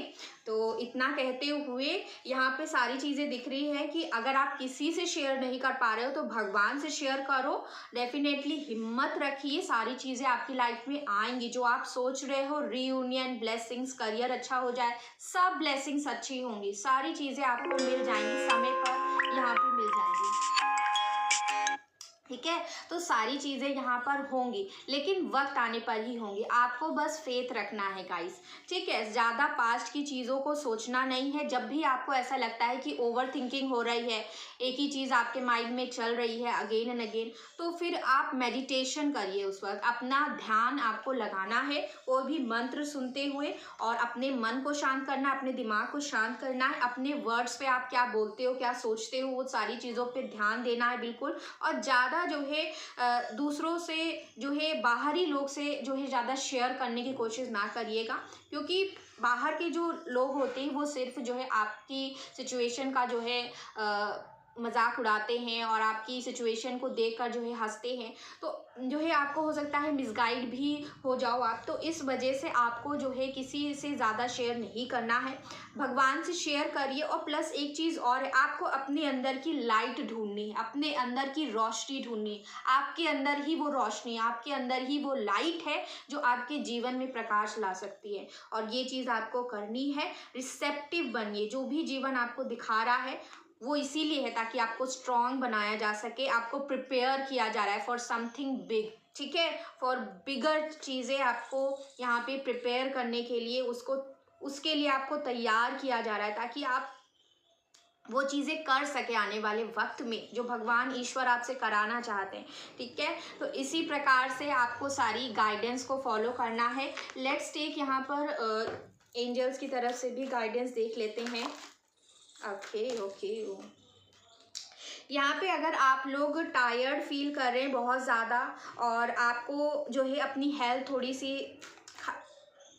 तो इतना कहते हुए यहाँ पे सारी चीज़ें दिख रही है कि अगर आप किसी से शेयर नहीं कर पा रहे हो तो भगवान से शेयर करो। डेफिनेटली हिम्मत रखिए, सारी चीज़ें आपकी लाइफ में आएंगी। जो आप सोच रहे हो, रीयूनियन, ब्लेसिंग्स, करियर अच्छा हो जाए, सब ब्लेसिंग्स अच्छी होंगी। सारी चीज़ें आपको मिल जाएंगी, समय पर यहाँ पे मिल जाएंगी। ठीक है, तो सारी चीज़ें यहाँ पर होंगी लेकिन वक्त आने पर ही होंगी। आपको बस फेथ रखना है गाइस। ठीक है, ज़्यादा पास्ट की चीज़ों को सोचना नहीं है। जब भी आपको ऐसा लगता है कि ओवर थिंकिंग हो रही है, एक ही चीज़ आपके माइंड में चल रही है अगेन एंड अगेन, तो फिर आप मेडिटेशन करिए। उस वक्त अपना ध्यान आपको लगाना है, कोई भी मंत्र सुनते हुए, और अपने मन को शांत करना है, अपने दिमाग को शांत करना है। अपने वर्ड्स पे आप क्या बोलते हो, क्या सोचते हो, वो सारी चीज़ों पे ध्यान देना है बिल्कुल। और ज़्यादा जो है दूसरों से, जो है बाहरी लोग से जो है ज़्यादा शेयर करने की कोशिश ना करिएगा, क्योंकि बाहर के जो लोग होते हैं वो सिर्फ जो है आपकी सिचुएशन का जो है मजाक उड़ाते हैं और आपकी सिचुएशन को देखकर जो है हंसते हैं। तो जो है आपको हो सकता है मिसगाइड भी हो जाओ आप। तो इस वजह से आपको जो है किसी से ज़्यादा शेयर नहीं करना है, भगवान से शेयर करिए। और प्लस एक चीज़ और है, आपको अपने अंदर की लाइट ढूंढनी है, अपने अंदर की रोशनी ढूंढनी है। आपके अंदर ही वो रोशनी, आपके अंदर ही वो लाइट है जो आपके जीवन में प्रकाश ला सकती है। और ये चीज़ आपको करनी है। रिसेप्टिव बनिए, जो भी जीवन आपको दिखा रहा है वो इसीलिए है ताकि आपको स्ट्रांग बनाया जा सके। आपको प्रिपेयर किया जा रहा है फॉर समथिंग बिग। ठीक है, फॉर बिगर चीज़ें आपको यहाँ पे प्रिपेयर करने के लिए, उसके लिए आपको तैयार किया जा रहा है ताकि आप वो चीज़ें कर सके आने वाले वक्त में, जो भगवान ईश्वर आपसे कराना चाहते हैं। ठीक है, तो इसी प्रकार से आपको सारी गाइडेंस को फॉलो करना है। लेट्स टेक यहाँ पर एंजल्स की तरफ से भी गाइडेंस देख लेते हैं। ओके, यहाँ पे अगर आप लोग टायर्ड फील कर रहे हैं बहुत ज़्यादा और आपको जो है अपनी हेल्थ थोड़ी सी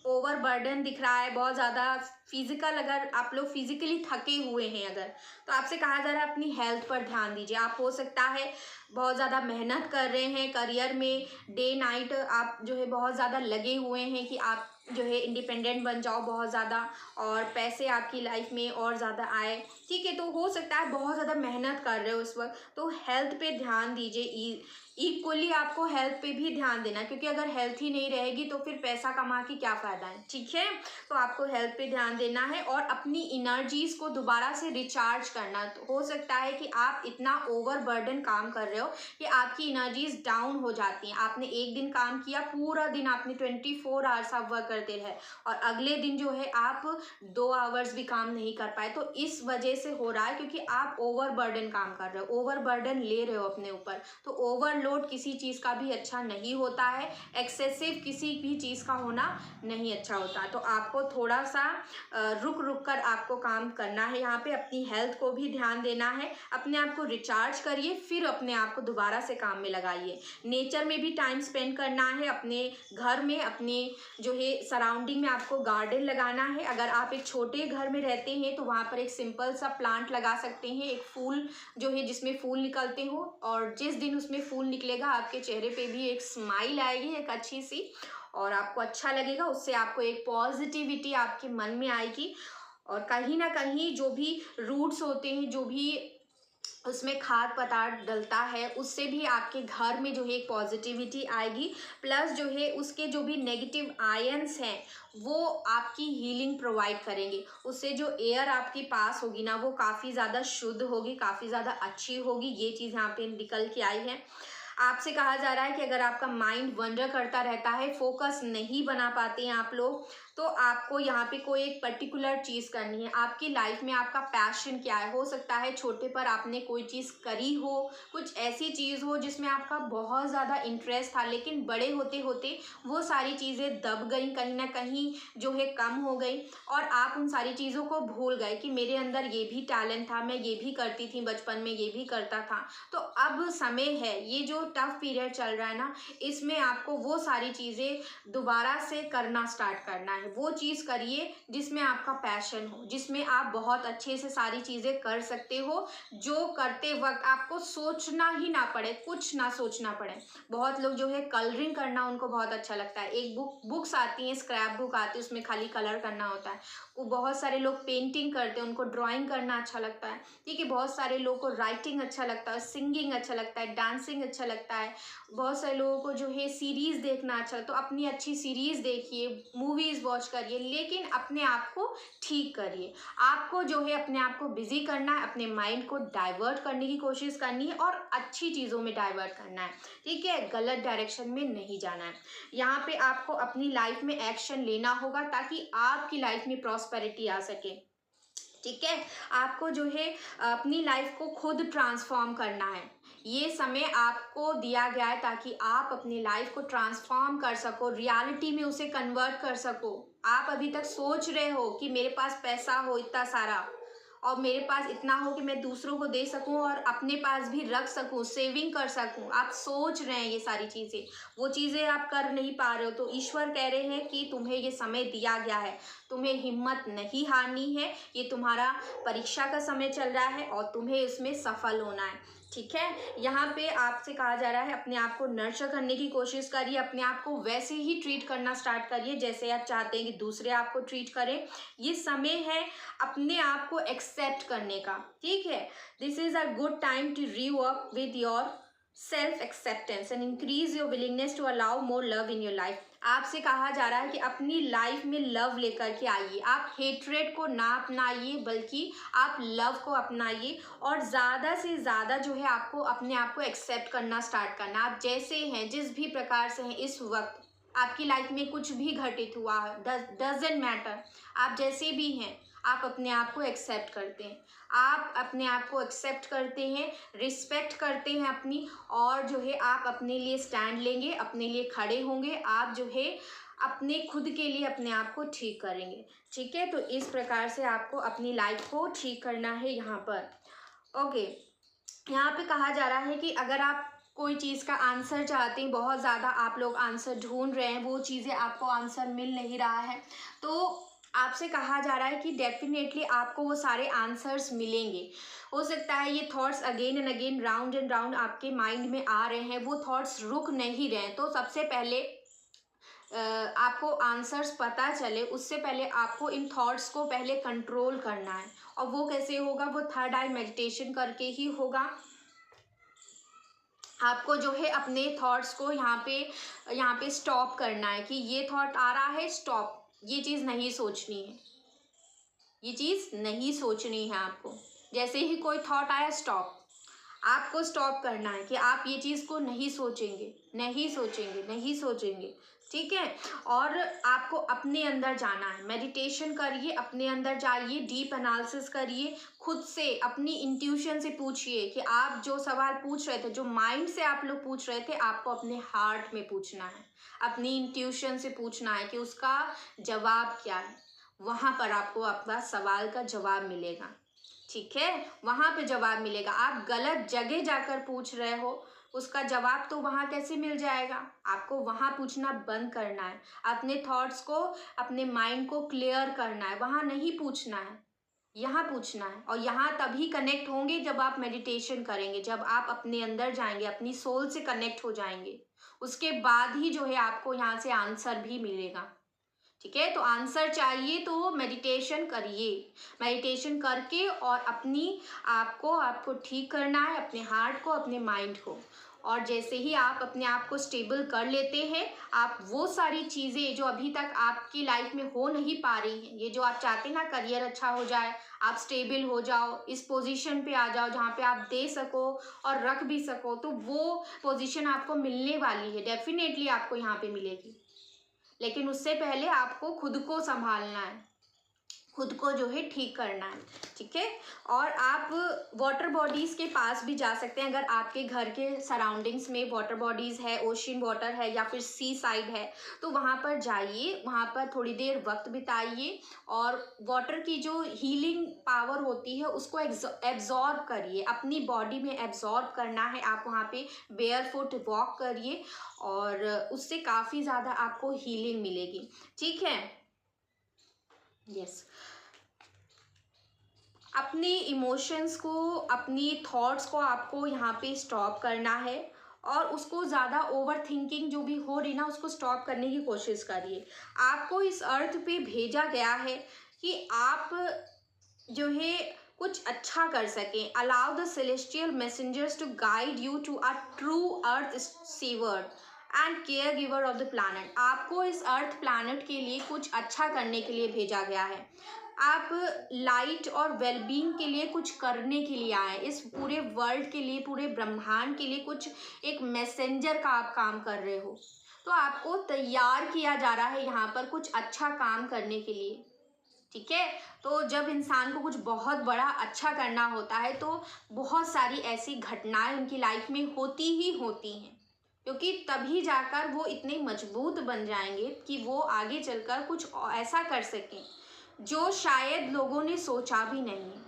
ओवर बर्डन दिख रहा है, बहुत ज़्यादा फिजिकल, अगर आप लोग फिजिकली थके हुए हैं अगर, तो आपसे कहा जा रहा है अपनी हेल्थ पर ध्यान दीजिए। आप हो सकता है बहुत ज़्यादा मेहनत कर रहे हैं करियर में, डे नाइट आप जो है बहुत ज़्यादा लगे हुए हैं कि आप जो है इंडिपेंडेंट बन जाओ बहुत ज़्यादा और पैसे आपकी लाइफ में और ज़्यादा आए। ठीक है, तो हो सकता है बहुत ज़्यादा मेहनत कर रहे हो इस वक्त, तो हेल्थ पे ध्यान दीजिए। इक्वली आपको हेल्थ पे भी ध्यान देना, क्योंकि अगर हेल्थ ही नहीं रहेगी तो फिर पैसा कमा के क्या फ़ायदा है। ठीक है, तो आपको हेल्थ पे ध्यान देना है और अपनी एनर्जीज को दोबारा से रिचार्ज करना। तो हो सकता है कि आप इतना ओवरबर्डन काम कर रहे हो कि आपकी एनर्जीज डाउन हो जाती हैं। आपने एक दिन काम किया, पूरा दिन आपने 24 आवर्स आप वर्क करते रहे और अगले दिन जो है आप 2 आवर्स भी काम नहीं कर पाए। तो इस वजह से हो रहा है क्योंकि आप ओवरबर्डन काम कर रहे हो, ओवरबर्डन ले रहे हो अपने ऊपर। तो ओवरलोड किसी चीज़ का भी अच्छा नहीं होता है, एक्सेसिव किसी भी चीज़ का होना नहीं अच्छा होता। तो आपको थोड़ा सा रुक रुक कर आपको काम करना है। यहाँ पे अपनी हेल्थ को भी ध्यान देना है, अपने आप को रिचार्ज करिए, फिर अपने आप को दोबारा से काम में लगाइए। नेचर में भी टाइम स्पेंड करना है, अपने घर में, अपने जो है सराउंडिंग में आपको गार्डन लगाना है। अगर आप एक छोटे घर में रहते हैं तो वहाँ पर एक सिंपल सा प्लांट लगा सकते हैं, एक फूल जो है जिसमें फूल निकलते हो, और जिस दिन उसमें फूल निकलेगा आपके चेहरे पे भी एक स्माइल आएगी, एक अच्छी सी, और आपको अच्छा लगेगा। उससे आपको एक पॉजिटिविटी आपके मन में आएगी और कहीं ना कहीं जो भी रूट्स होते हैं, जो भी उसमें खाद पदार्थ डलता है, उससे भी आपके घर में जो है एक पॉजिटिविटी आएगी। प्लस जो है उसके जो भी नेगेटिव आयंस हैं वो आपकी हीलिंग प्रोवाइड करेंगे। उससे जो एयर आपके पास होगी ना वो काफ़ी ज़्यादा शुद्ध होगी, काफ़ी ज़्यादा अच्छी होगी। ये चीज़ यहाँ पे निकल के आई है। आपसे कहा जा रहा है कि अगर आपका माइंड वंडर करता रहता है, फोकस नहीं बना पाते हैं आप लोग, तो आपको यहाँ पे कोई एक पर्टिकुलर चीज़ करनी है। आपकी लाइफ में आपका पैशन क्या है? हो सकता है छोटे पर आपने कोई चीज़ करी हो, कुछ ऐसी चीज़ हो जिसमें आपका बहुत ज़्यादा इंटरेस्ट था, लेकिन बड़े होते होते वो सारी चीज़ें दब गई, कहीं ना कहीं जो है कम हो गई, और आप उन सारी चीज़ों को भूल गए कि मेरे अंदर ये भी टैलेंट था, मैं ये भी करती थी बचपन में, ये भी करता था। तो अब समय है, ये जो टफ पीरियड चल रहा है ना, इसमें आपको वो सारी चीज़ें दोबारा से करना स्टार्ट करना है। वो चीज़ करिए जिसमें आपका पैशन हो, जिसमें आप बहुत अच्छे से सारी चीज़ें कर सकते हो, जो करते वक्त आपको सोचना ही ना पड़े, कुछ ना सोचना पड़े। बहुत लोग जो है कलरिंग करना उनको बहुत अच्छा लगता है। एक बुक्स आती हैं, स्क्रैप बुक आती है, उसमें खाली कलर करना होता है। वो बहुत सारे लोग पेंटिंग करते हैं, उनको ड्राइंग करना अच्छा लगता है। ठीक है, बहुत सारे लोगों को राइटिंग अच्छा लगता है, सिंगिंग अच्छा लगता है, डांसिंग अच्छा लगता है। बहुत सारे लोगों को जो है सीरीज़ देखना अच्छा, तो अपनी अच्छी सीरीज़ देखिए, मूवीज़ वॉच करिए, लेकिन अपने आप को ठीक करिए। आपको जो है अपने आप को बिजी करना है, अपने माइंड को डाइवर्ट करने की कोशिश करनी है और अच्छी चीज़ों में डाइवर्ट करना है। ठीक है, गलत डायरेक्शन में नहीं जाना है। यहाँ पे आपको अपनी लाइफ में एक्शन लेना होगा ताकि आपकी लाइफ में प्रॉस्पेरिटी आ सके। ठीक है, आपको जो है अपनी लाइफ को खुद ट्रांसफॉर्म करना है। ये समय आपको दिया गया है ताकि आप अपनी लाइफ को ट्रांसफॉर्म कर सको, रियलिटी में उसे कन्वर्ट कर सको। आप अभी तक सोच रहे हो कि मेरे पास पैसा हो इतना सारा, और मेरे पास इतना हो कि मैं दूसरों को दे सकूं और अपने पास भी रख सकूं, सेविंग कर सकूं। आप सोच रहे हैं ये सारी चीज़ें, वो चीज़ें आप कर नहीं पा रहे हो। तो ईश्वर कह रहे हैं कि तुम्हें ये समय दिया गया है, तुम्हें हिम्मत नहीं हारनी है। ये तुम्हारा परीक्षा का समय चल रहा है और तुम्हें इसमें सफल होना है। ठीक है, यहाँ पे आपसे कहा जा रहा है अपने आप को नर्चर करने की कोशिश करिए, अपने आप को वैसे ही ट्रीट करना स्टार्ट करिए जैसे आप चाहते हैं कि दूसरे आपको ट्रीट करें। ये समय है अपने आप को एक्सेप्ट करने का। ठीक है, this is a good time to rework with your self acceptance and increase your willingness to allow more love in your life. आपसे कहा जा रहा है कि अपनी लाइफ में लव लेकर के आइए। आप हेट्रेड को ना अपनाइए बल्कि आप लव को अपनाइए, और ज़्यादा से ज़्यादा जो है आपको अपने आप को एक्सेप्ट करना स्टार्ट करना। आप जैसे हैं, जिस भी प्रकार से हैं इस वक्त, आपकी लाइफ में कुछ भी घटित हुआ है, डजंट मैटर, आप जैसे भी हैं आप अपने आप को एक्सेप्ट करते हैं। आप अपने आप को एक्सेप्ट करते हैं, रिस्पेक्ट करते हैं अपनी, और जो है आप अपने लिए स्टैंड लेंगे, अपने लिए खड़े होंगे। आप जो है अपने खुद के लिए अपने आप को ठीक करेंगे। ठीक है, तो इस प्रकार से आपको अपनी लाइफ को ठीक करना है यहाँ पर। ओके, यहाँ पे कहा जा रहा है कि अगर आप कोई चीज़ का आंसर चाहते हैं, बहुत ज़्यादा आप लोग आंसर ढूंढ रहे हैं, वो चीज़ें आपको आंसर मिल नहीं रहा है, तो आपसे कहा जा रहा है कि डेफिनेटली आपको वो सारे आंसर्स मिलेंगे। हो सकता है ये thoughts again and again round and round आपके माइंड में आ रहे हैं, वो थॉट्स रुक नहीं रहे हैं। तो सबसे पहले आपको आंसर्स पता चले उससे पहले आपको इन थॉट्स को पहले कंट्रोल करना है। और वो कैसे होगा? वो थर्ड आई मेडिटेशन करके ही होगा। आपको जो है अपने थॉट्स को यहाँ पे स्टॉप करना है कि ये थॉट आ रहा है, स्टॉप, ये चीज़ नहीं सोचनी है। ये चीज़ नहीं सोचनी है आपको। जैसे ही कोई थॉट आया, स्टॉप, आपको स्टॉप करना है कि आप ये चीज़ को नहीं सोचेंगे, नहीं सोचेंगे, नहीं सोचेंगे, ठीक है। और आपको अपने अंदर जाना है, मेडिटेशन करिए, अपने अंदर जाइए, डीप एनालिसिस करिए, खुद से अपनी इंट्यूशन से पूछिए कि आप जो सवाल पूछ रहे थे, जो माइंड से आप लोग पूछ रहे थे, आपको अपने हार्ट में पूछना है, अपनी इंट्यूशन से पूछना है कि उसका जवाब क्या है। वहाँ पर आपको आपका सवाल का जवाब मिलेगा, ठीक है, वहाँ पे जवाब मिलेगा। आप गलत जगह जाकर पूछ रहे हो, उसका जवाब तो वहाँ कैसे मिल जाएगा। आपको वहाँ पूछना बंद करना है, अपने थॉट्स को, अपने माइंड को क्लियर करना है, वहाँ नहीं पूछना है, यहाँ पूछना है। और यहाँ तभी कनेक्ट होंगे जब आप मेडिटेशन करेंगे, जब आप अपने अंदर जाएंगे, अपनी सोल से कनेक्ट हो जाएंगे, उसके बाद ही जो है आपको यहाँ से आंसर भी मिलेगा, ठीक है। तो आंसर चाहिए तो मेडिटेशन करिए, मेडिटेशन करके और अपनी आपको ठीक करना है, अपने हार्ट को, अपने माइंड को। और जैसे ही आप अपने आप को स्टेबल कर लेते हैं, आप वो सारी चीज़ें जो अभी तक आपकी लाइफ में हो नहीं पा रही हैं, ये जो आप चाहते हैं ना, करियर अच्छा हो जाए, आप स्टेबल हो जाओ, इस पोजीशन पे आ जाओ जहाँ पे आप दे सको और रख भी सको, तो वो पोजीशन आपको मिलने वाली है, डेफिनेटली आपको यहाँ पे मिलेगी। लेकिन उससे पहले आपको खुद को संभालना है, खुद को जो है ठीक करना है, ठीक है। और आप वाटर बॉडीज़ के पास भी जा सकते हैं, अगर आपके घर के सराउंडिंग्स में वाटर बॉडीज़ है, ओशन वाटर है या फिर सी साइड है, तो वहाँ पर जाइए, वहाँ पर थोड़ी देर वक्त बिताइए और वाटर की जो हीलिंग पावर होती है उसको एब्जॉर्ब करिए, अपनी बॉडी में एब्जॉर्ब करना है। आप वहाँ पे बेयरफुट वॉक करिए और उससे काफ़ी ज़्यादा आपको हीलिंग मिलेगी, ठीक है। यस, अपने इमोशंस को, अपनी थॉट्स को आपको यहाँ पे स्टॉप करना है और उसको ज़्यादा ओवर थिंकिंग जो भी हो रही ना, उसको स्टॉप करने की कोशिश करिए। आपको इस अर्थ पे भेजा गया है कि आप जो है कुछ अच्छा कर सकें। Allow the celestial messengers to guide you to a true earth saver and care giver of the planet. आपको इस अर्थ प्लानट के लिए कुछ अच्छा करने के लिए भेजा गया है। आप लाइट और वेलबींग के लिए कुछ करने के लिए आए, इस पूरे वर्ल्ड के लिए, पूरे ब्रह्मांड के लिए कुछ एक मैसेंजर का आप काम कर रहे हो। तो आपको तैयार किया जा रहा है यहाँ पर कुछ अच्छा काम करने के लिए, ठीक है। तो जब इंसान को कुछ बहुत बड़ा अच्छा करना होता है तो बहुत सारी ऐसी घटनाएं उनकी लाइफ में होती ही होती हैं, क्योंकि तभी जाकर वो इतने मजबूत बन जाएंगे कि वो आगे चलकर कुछ ऐसा कर सकें जो शायद लोगों ने सोचा भी नहीं है,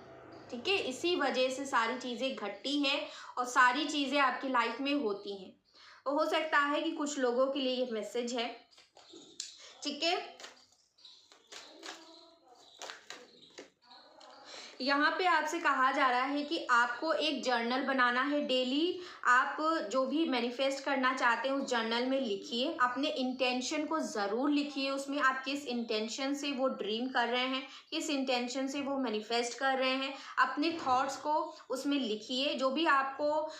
ठीक है। इसी वजह से सारी चीज़ें घटती हैं और सारी चीज़ें आपकी लाइफ में होती हैं। तो हो सकता है कि कुछ लोगों के लिए ये मैसेज है, ठीक है। यहाँ पे आपसे कहा जा रहा है कि आपको एक जर्नल बनाना है। डेली आप जो भी मैनिफेस्ट करना चाहते हैं उस जर्नल में लिखिए, अपने इंटेंशन को ज़रूर लिखिए, उसमें आप किस इंटेंशन से वो ड्रीम कर रहे हैं, किस इंटेंशन से वो मैनिफेस्ट कर रहे हैं, अपने थॉट्स को उसमें लिखिए। जो भी आपको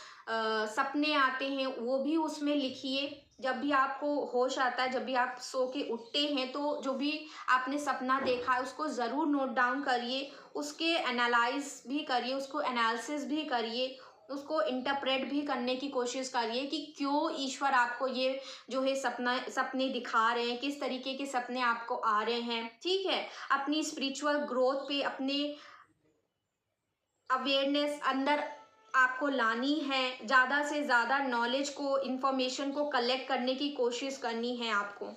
सपने आते हैं वो भी उसमें लिखिए। जब भी आपको होश आता है, जब भी आप सो के उठते हैं, तो जो भी आपने सपना देखा है उसको ज़रूर नोट डाउन करिए, उसके एनालाइज भी करिए, उसको एनालिसिस भी करिए, उसको इंटरप्रेट भी करने की कोशिश करिए कि क्यों ईश्वर आपको ये जो है सपने दिखा रहे हैं, किस तरीके के सपने आपको आ रहे हैं, ठीक है। अपनी स्पिरिचुअल ग्रोथ पे अपने अवेयरनेस अंदर आपको लानी है, ज़्यादा से ज़्यादा नॉलेज को, इंफॉर्मेशन को कलेक्ट करने की कोशिश करनी है आपको।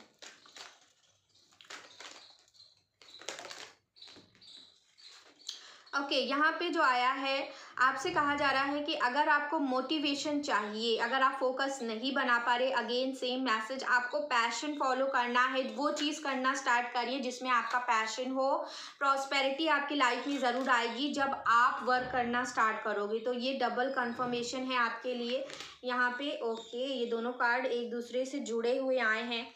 ओके, यहाँ पे जो आया है, आपसे कहा जा रहा है कि अगर आपको मोटिवेशन चाहिए, अगर आप फोकस नहीं बना पा रहे, अगेन सेम मैसेज, आपको पैशन फॉलो करना है, वो चीज़ करना स्टार्ट करिए जिसमें आपका पैशन हो। प्रॉस्पेरिटी आपकी लाइफ में ज़रूर आएगी जब आप वर्क करना स्टार्ट करोगे। तो ये डबल कंफर्मेशन है आपके लिए यहाँ पे। ओके, ये दोनों कार्ड एक दूसरे से जुड़े हुए आए हैं।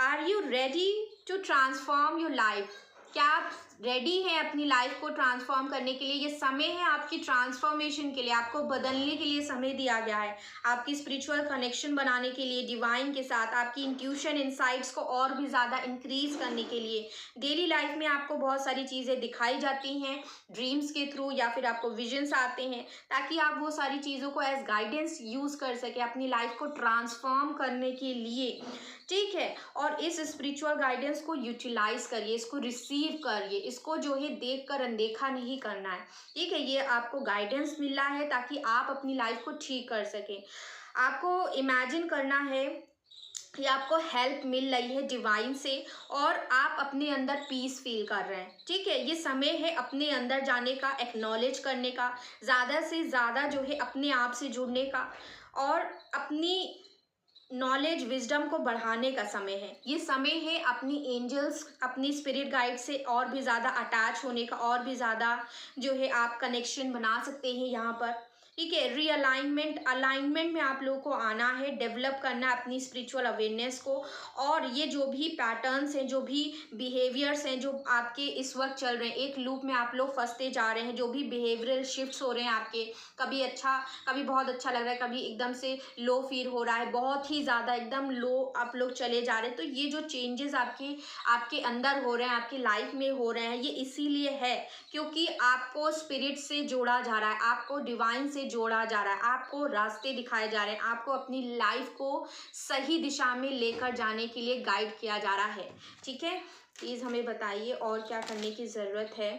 Are you ready to transform your life? क्या आप रेडी हैं अपनी लाइफ को ट्रांसफॉर्म करने के लिए? ये समय है आपकी ट्रांसफॉर्मेशन के लिए, आपको बदलने के लिए समय दिया गया है, आपकी स्पिरिचुअल कनेक्शन बनाने के लिए डिवाइन के साथ, आपकी इंट्यूशन इनसाइट्स को और भी ज़्यादा इंक्रीज करने के लिए। डेली लाइफ में आपको बहुत सारी चीज़ें दिखाई जाती हैं ड्रीम्स के थ्रू, या फिर आपको विजन्स आते हैं, ताकि आप वो सारी चीज़ों को एज गाइडेंस यूज़ कर सके अपनी लाइफ को ट्रांसफॉर्म करने के लिए, ठीक है। और इस स्पिरिचुअल गाइडेंस को यूटिलाइज करिए, इसको रिसीव करिए, इसको जो है देख कर अनदेखा नहीं करना है, ठीक है। ये आपको गाइडेंस मिला है ताकि आप अपनी लाइफ को ठीक कर सकें। आपको इमेजिन करना है कि आपको हेल्प मिल रही है डिवाइन से और आप अपने अंदर पीस फील कर रहे हैं, ठीक है। ये समय है अपने अंदर जाने का, एक्नॉलेज करने का, ज़्यादा से ज़्यादा जो है अपने आप से जुड़ने का और अपनी नॉलेज विजडम को बढ़ाने का समय है। ये समय है अपनी एंजल्स, अपनी स्पिरिट गाइड से और भी ज़्यादा अटैच होने का, और भी ज़्यादा जो है आप कनेक्शन बना सकते हैं यहाँ पर, ठीक है। रीअलाइनमेंट, अलाइनमेंट में आप लोगों को आना है, डेवलप करना है अपनी स्पिरिचुअल अवेयरनेस को। और ये जो भी पैटर्न्स हैं, जो भी बिहेवियर्स हैं जो आपके इस वक्त चल रहे हैं, एक लूप में आप लोग फंसते जा रहे हैं, जो भी बिहेवियरल शिफ्ट्स हो रहे हैं आपके, कभी अच्छा, कभी बहुत अच्छा लग रहा है, कभी एकदम से लो फील हो रहा है, बहुत ही ज़्यादा एकदम लो आप लोग चले जा रहे हैं। तो ये जो चेंजेस आपके अंदर हो रहे हैं, आपकी लाइफ में हो रहे हैं, ये इसीलिए है क्योंकि आपको स्पिरिट से जोड़ा जा रहा है, आपको डिवाइन से जोड़ा जा रहा है, आपको रास्ते दिखाए जा रहे हैं, आपको अपनी लाइफ को सही दिशा में लेकर जाने के लिए गाइड किया जा रहा है, ठीक है। प्लीज़ हमें बताइए और क्या करने की ज़रूरत है।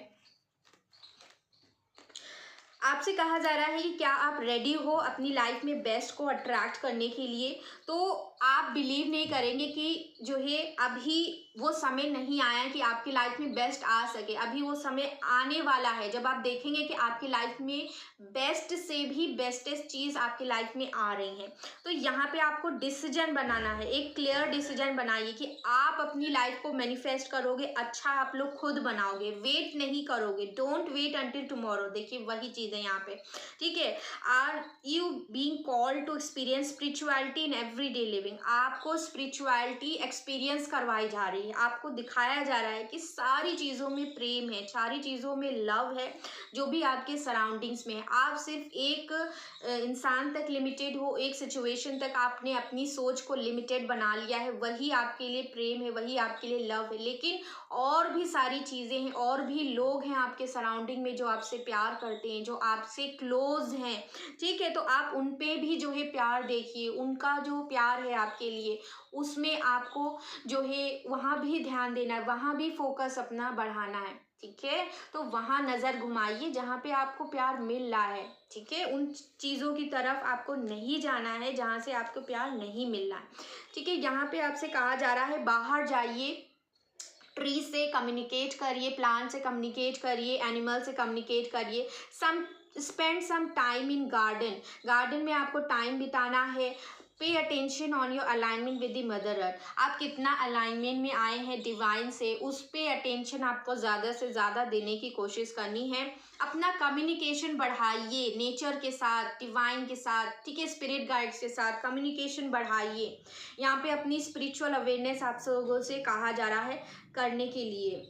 आपसे कहा जा रहा है कि क्या आप रेडी हो अपनी लाइफ में बेस्ट को अट्रैक्ट करने के लिए। तो आप बिलीव नहीं करेंगे कि जो है अभी वो समय नहीं आया है कि आपकी लाइफ में बेस्ट आ सके। अभी वो समय आने वाला है जब आप देखेंगे कि आपकी लाइफ में बेस्ट से भी बेस्टेस्ट चीज़ आपकी लाइफ में आ रही हैं। तो यहाँ पे आपको डिसीजन बनाना है, एक क्लियर डिसीजन बनाइए कि आप अपनी लाइफ को मैनिफेस्ट करोगे, अच्छा आप लोग खुद बनाओगे, वेट नहीं करोगे। Don't wait until tomorrow. देखिए वही चीज़ है यहाँ पे, ठीक है। Are you being called to experience spirituality in everyday living. आपको स्पिरिचुअलिटी एक्सपीरियंस करवाई जा रही है, आपको दिखाया जा रहा है कि सारी चीज़ों में प्रेम है, सारी चीज़ों में लव है, जो भी आपके सराउंडिंग्स में है। आप सिर्फ एक इंसान तक लिमिटेड हो, एक सिचुएशन तक आपने अपनी सोच को लिमिटेड बना लिया है, वही आपके लिए प्रेम है, वही आपके लिए लव है। लेकिन और भी सारी चीज़ें हैं, और भी लोग हैं आपके सराउंडिंग में जो आपसे प्यार करते हैं, जो आपसे क्लोज हैं, ठीक है। तो आप उन पे भी जो है प्यार देखिए, उनका जो प्यार है आपके लिए, उसमें आपको जो है वहाँ भी ध्यान देना है, वहाँ भी फोकस अपना बढ़ाना है, ठीक है। तो वहाँ नज़र घुमाइए जहाँ पे आपको प्यार मिल रहा है, ठीक है। उन चीज़ों की तरफ आपको नहीं जाना है जहाँ से आपको प्यार नहीं मिल रहा है, ठीक है। यहाँ पे आपसे कहा जा रहा है बाहर जाइए, ट्री से कम्युनिकेट करिए, प्लांट से कम्युनिकेट करिए, एनिमल से कम्युनिकेट करिए। Spend some time in garden. Garden में आपको टाइम बिताना है। Pay attention on your alignment with the mother earth. आप कितना अलाइनमेंट में आए हैं डिवाइन से, उस पे अटेंशन आपको ज़्यादा से ज़्यादा देने की कोशिश करनी है। अपना कम्युनिकेशन बढ़ाइए नेचर के साथ, डिवाइन के साथ, ठीक है, स्पिरिट गाइड्स के साथ कम्युनिकेशन बढ़ाइए। यहाँ पे अपनी स्पिरिचुअल अवेयरनेस आप लोगों से कहा जा रहा है करने के लिए।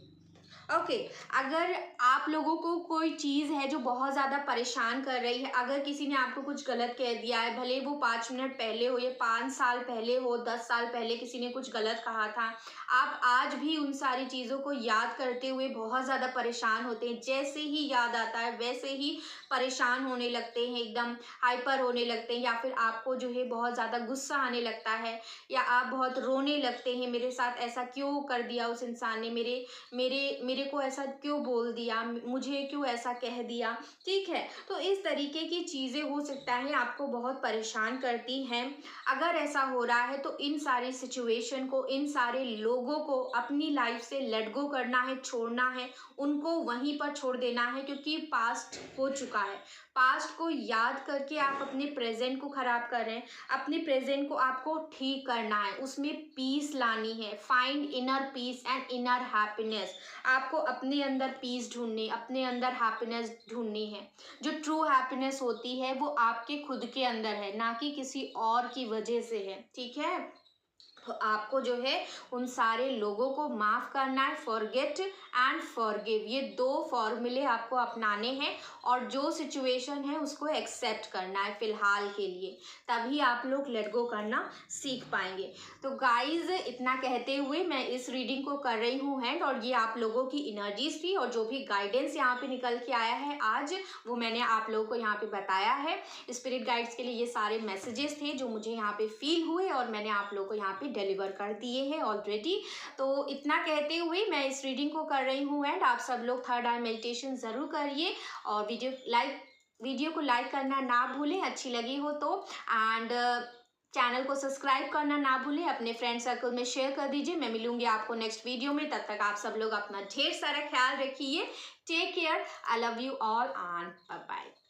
ओके, अगर आप लोगों को कोई चीज़ है जो बहुत ज़्यादा परेशान कर रही है, अगर किसी ने आपको कुछ गलत कह दिया है, भले वो 5 मिनट पहले हो या 5 साल पहले हो, 10 साल पहले किसी ने कुछ गलत कहा था, आप आज भी उन सारी चीज़ों को याद करते हुए बहुत ज़्यादा परेशान होते हैं। जैसे ही याद आता है वैसे ही परेशान होने लगते हैं, एकदम हाइपर होने लगते हैं, या फिर आपको जो है बहुत ज़्यादा गुस्सा आने लगता है, या आप बहुत रोने लगते हैं, मेरे साथ ऐसा क्यों कर दिया उस इंसान ने, मेरे मेरे मेरे को ऐसा क्यों बोल दिया, मुझे क्यों ऐसा कह दिया, ठीक है। तो इस तरीके की चीज़ें हो सकता है आपको बहुत परेशान करती हैं। अगर ऐसा हो रहा है तो इन सारी सिचुएशन को, इन सारे लोगों को अपनी लाइफ से लेट गो करना है, छोड़ना है, उनको वहीं पर छोड़ देना है, क्योंकि पास्ट हो चुका है। पास्ट को याद करके आप अपने प्रेजेंट को ख़राब कर रहे हैं। अपने प्रेजेंट को आपको ठीक करना है, उसमें पीस लानी है। Find inner peace and inner happiness. आपको अपने अंदर पीस ढूंढनी, अपने अंदर हैप्पीनेस ढूंढनी है। जो ट्रू हैप्पीनेस होती है वो आपके खुद के अंदर है, ना कि किसी और की वजह से है, ठीक है। आपको जो है उन सारे लोगों को माफ़ करना है, फॉरगेट एंड फॉरगिव, ये 2 फॉर्मूले आपको अपनाने हैं और जो सिचुएशन है उसको एक्सेप्ट करना है फ़िलहाल के लिए, तभी आप लोग लेट गो करना सीख पाएंगे। तो गाइज़ इतना कहते हुए मैं इस रीडिंग को कर रही हूँ हैंड, और ये आप लोगों की एनर्जीज थी और जो भी गाइडेंस यहाँ पे निकल के आया है आज वो मैंने आप लोगों को यहाँ पे बताया है। स्पिरिट गाइड्स के लिए ये सारे मैसेजेस थे जो मुझे यहाँ पे फील हुए और मैंने आप लोगों को यहाँ पे डिलीवर कर दिए हैं ऑलरेडी। तो इतना कहते हुए मैं इस रीडिंग को कर रही हूँ एंड आप सब लोग थर्ड आई मेडिटेशन ज़रूर करिए और वीडियो को लाइक करना ना भूलें अच्छी लगी हो तो, एंड चैनल को सब्सक्राइब करना ना भूलें, अपने फ्रेंड सर्कल में शेयर कर दीजिए। मैं मिलूंगी आपको नेक्स्ट वीडियो में, तब तक आप सब लोग अपना ढेर सारा ख्याल रखिए। Take care, I love you all and bye bye.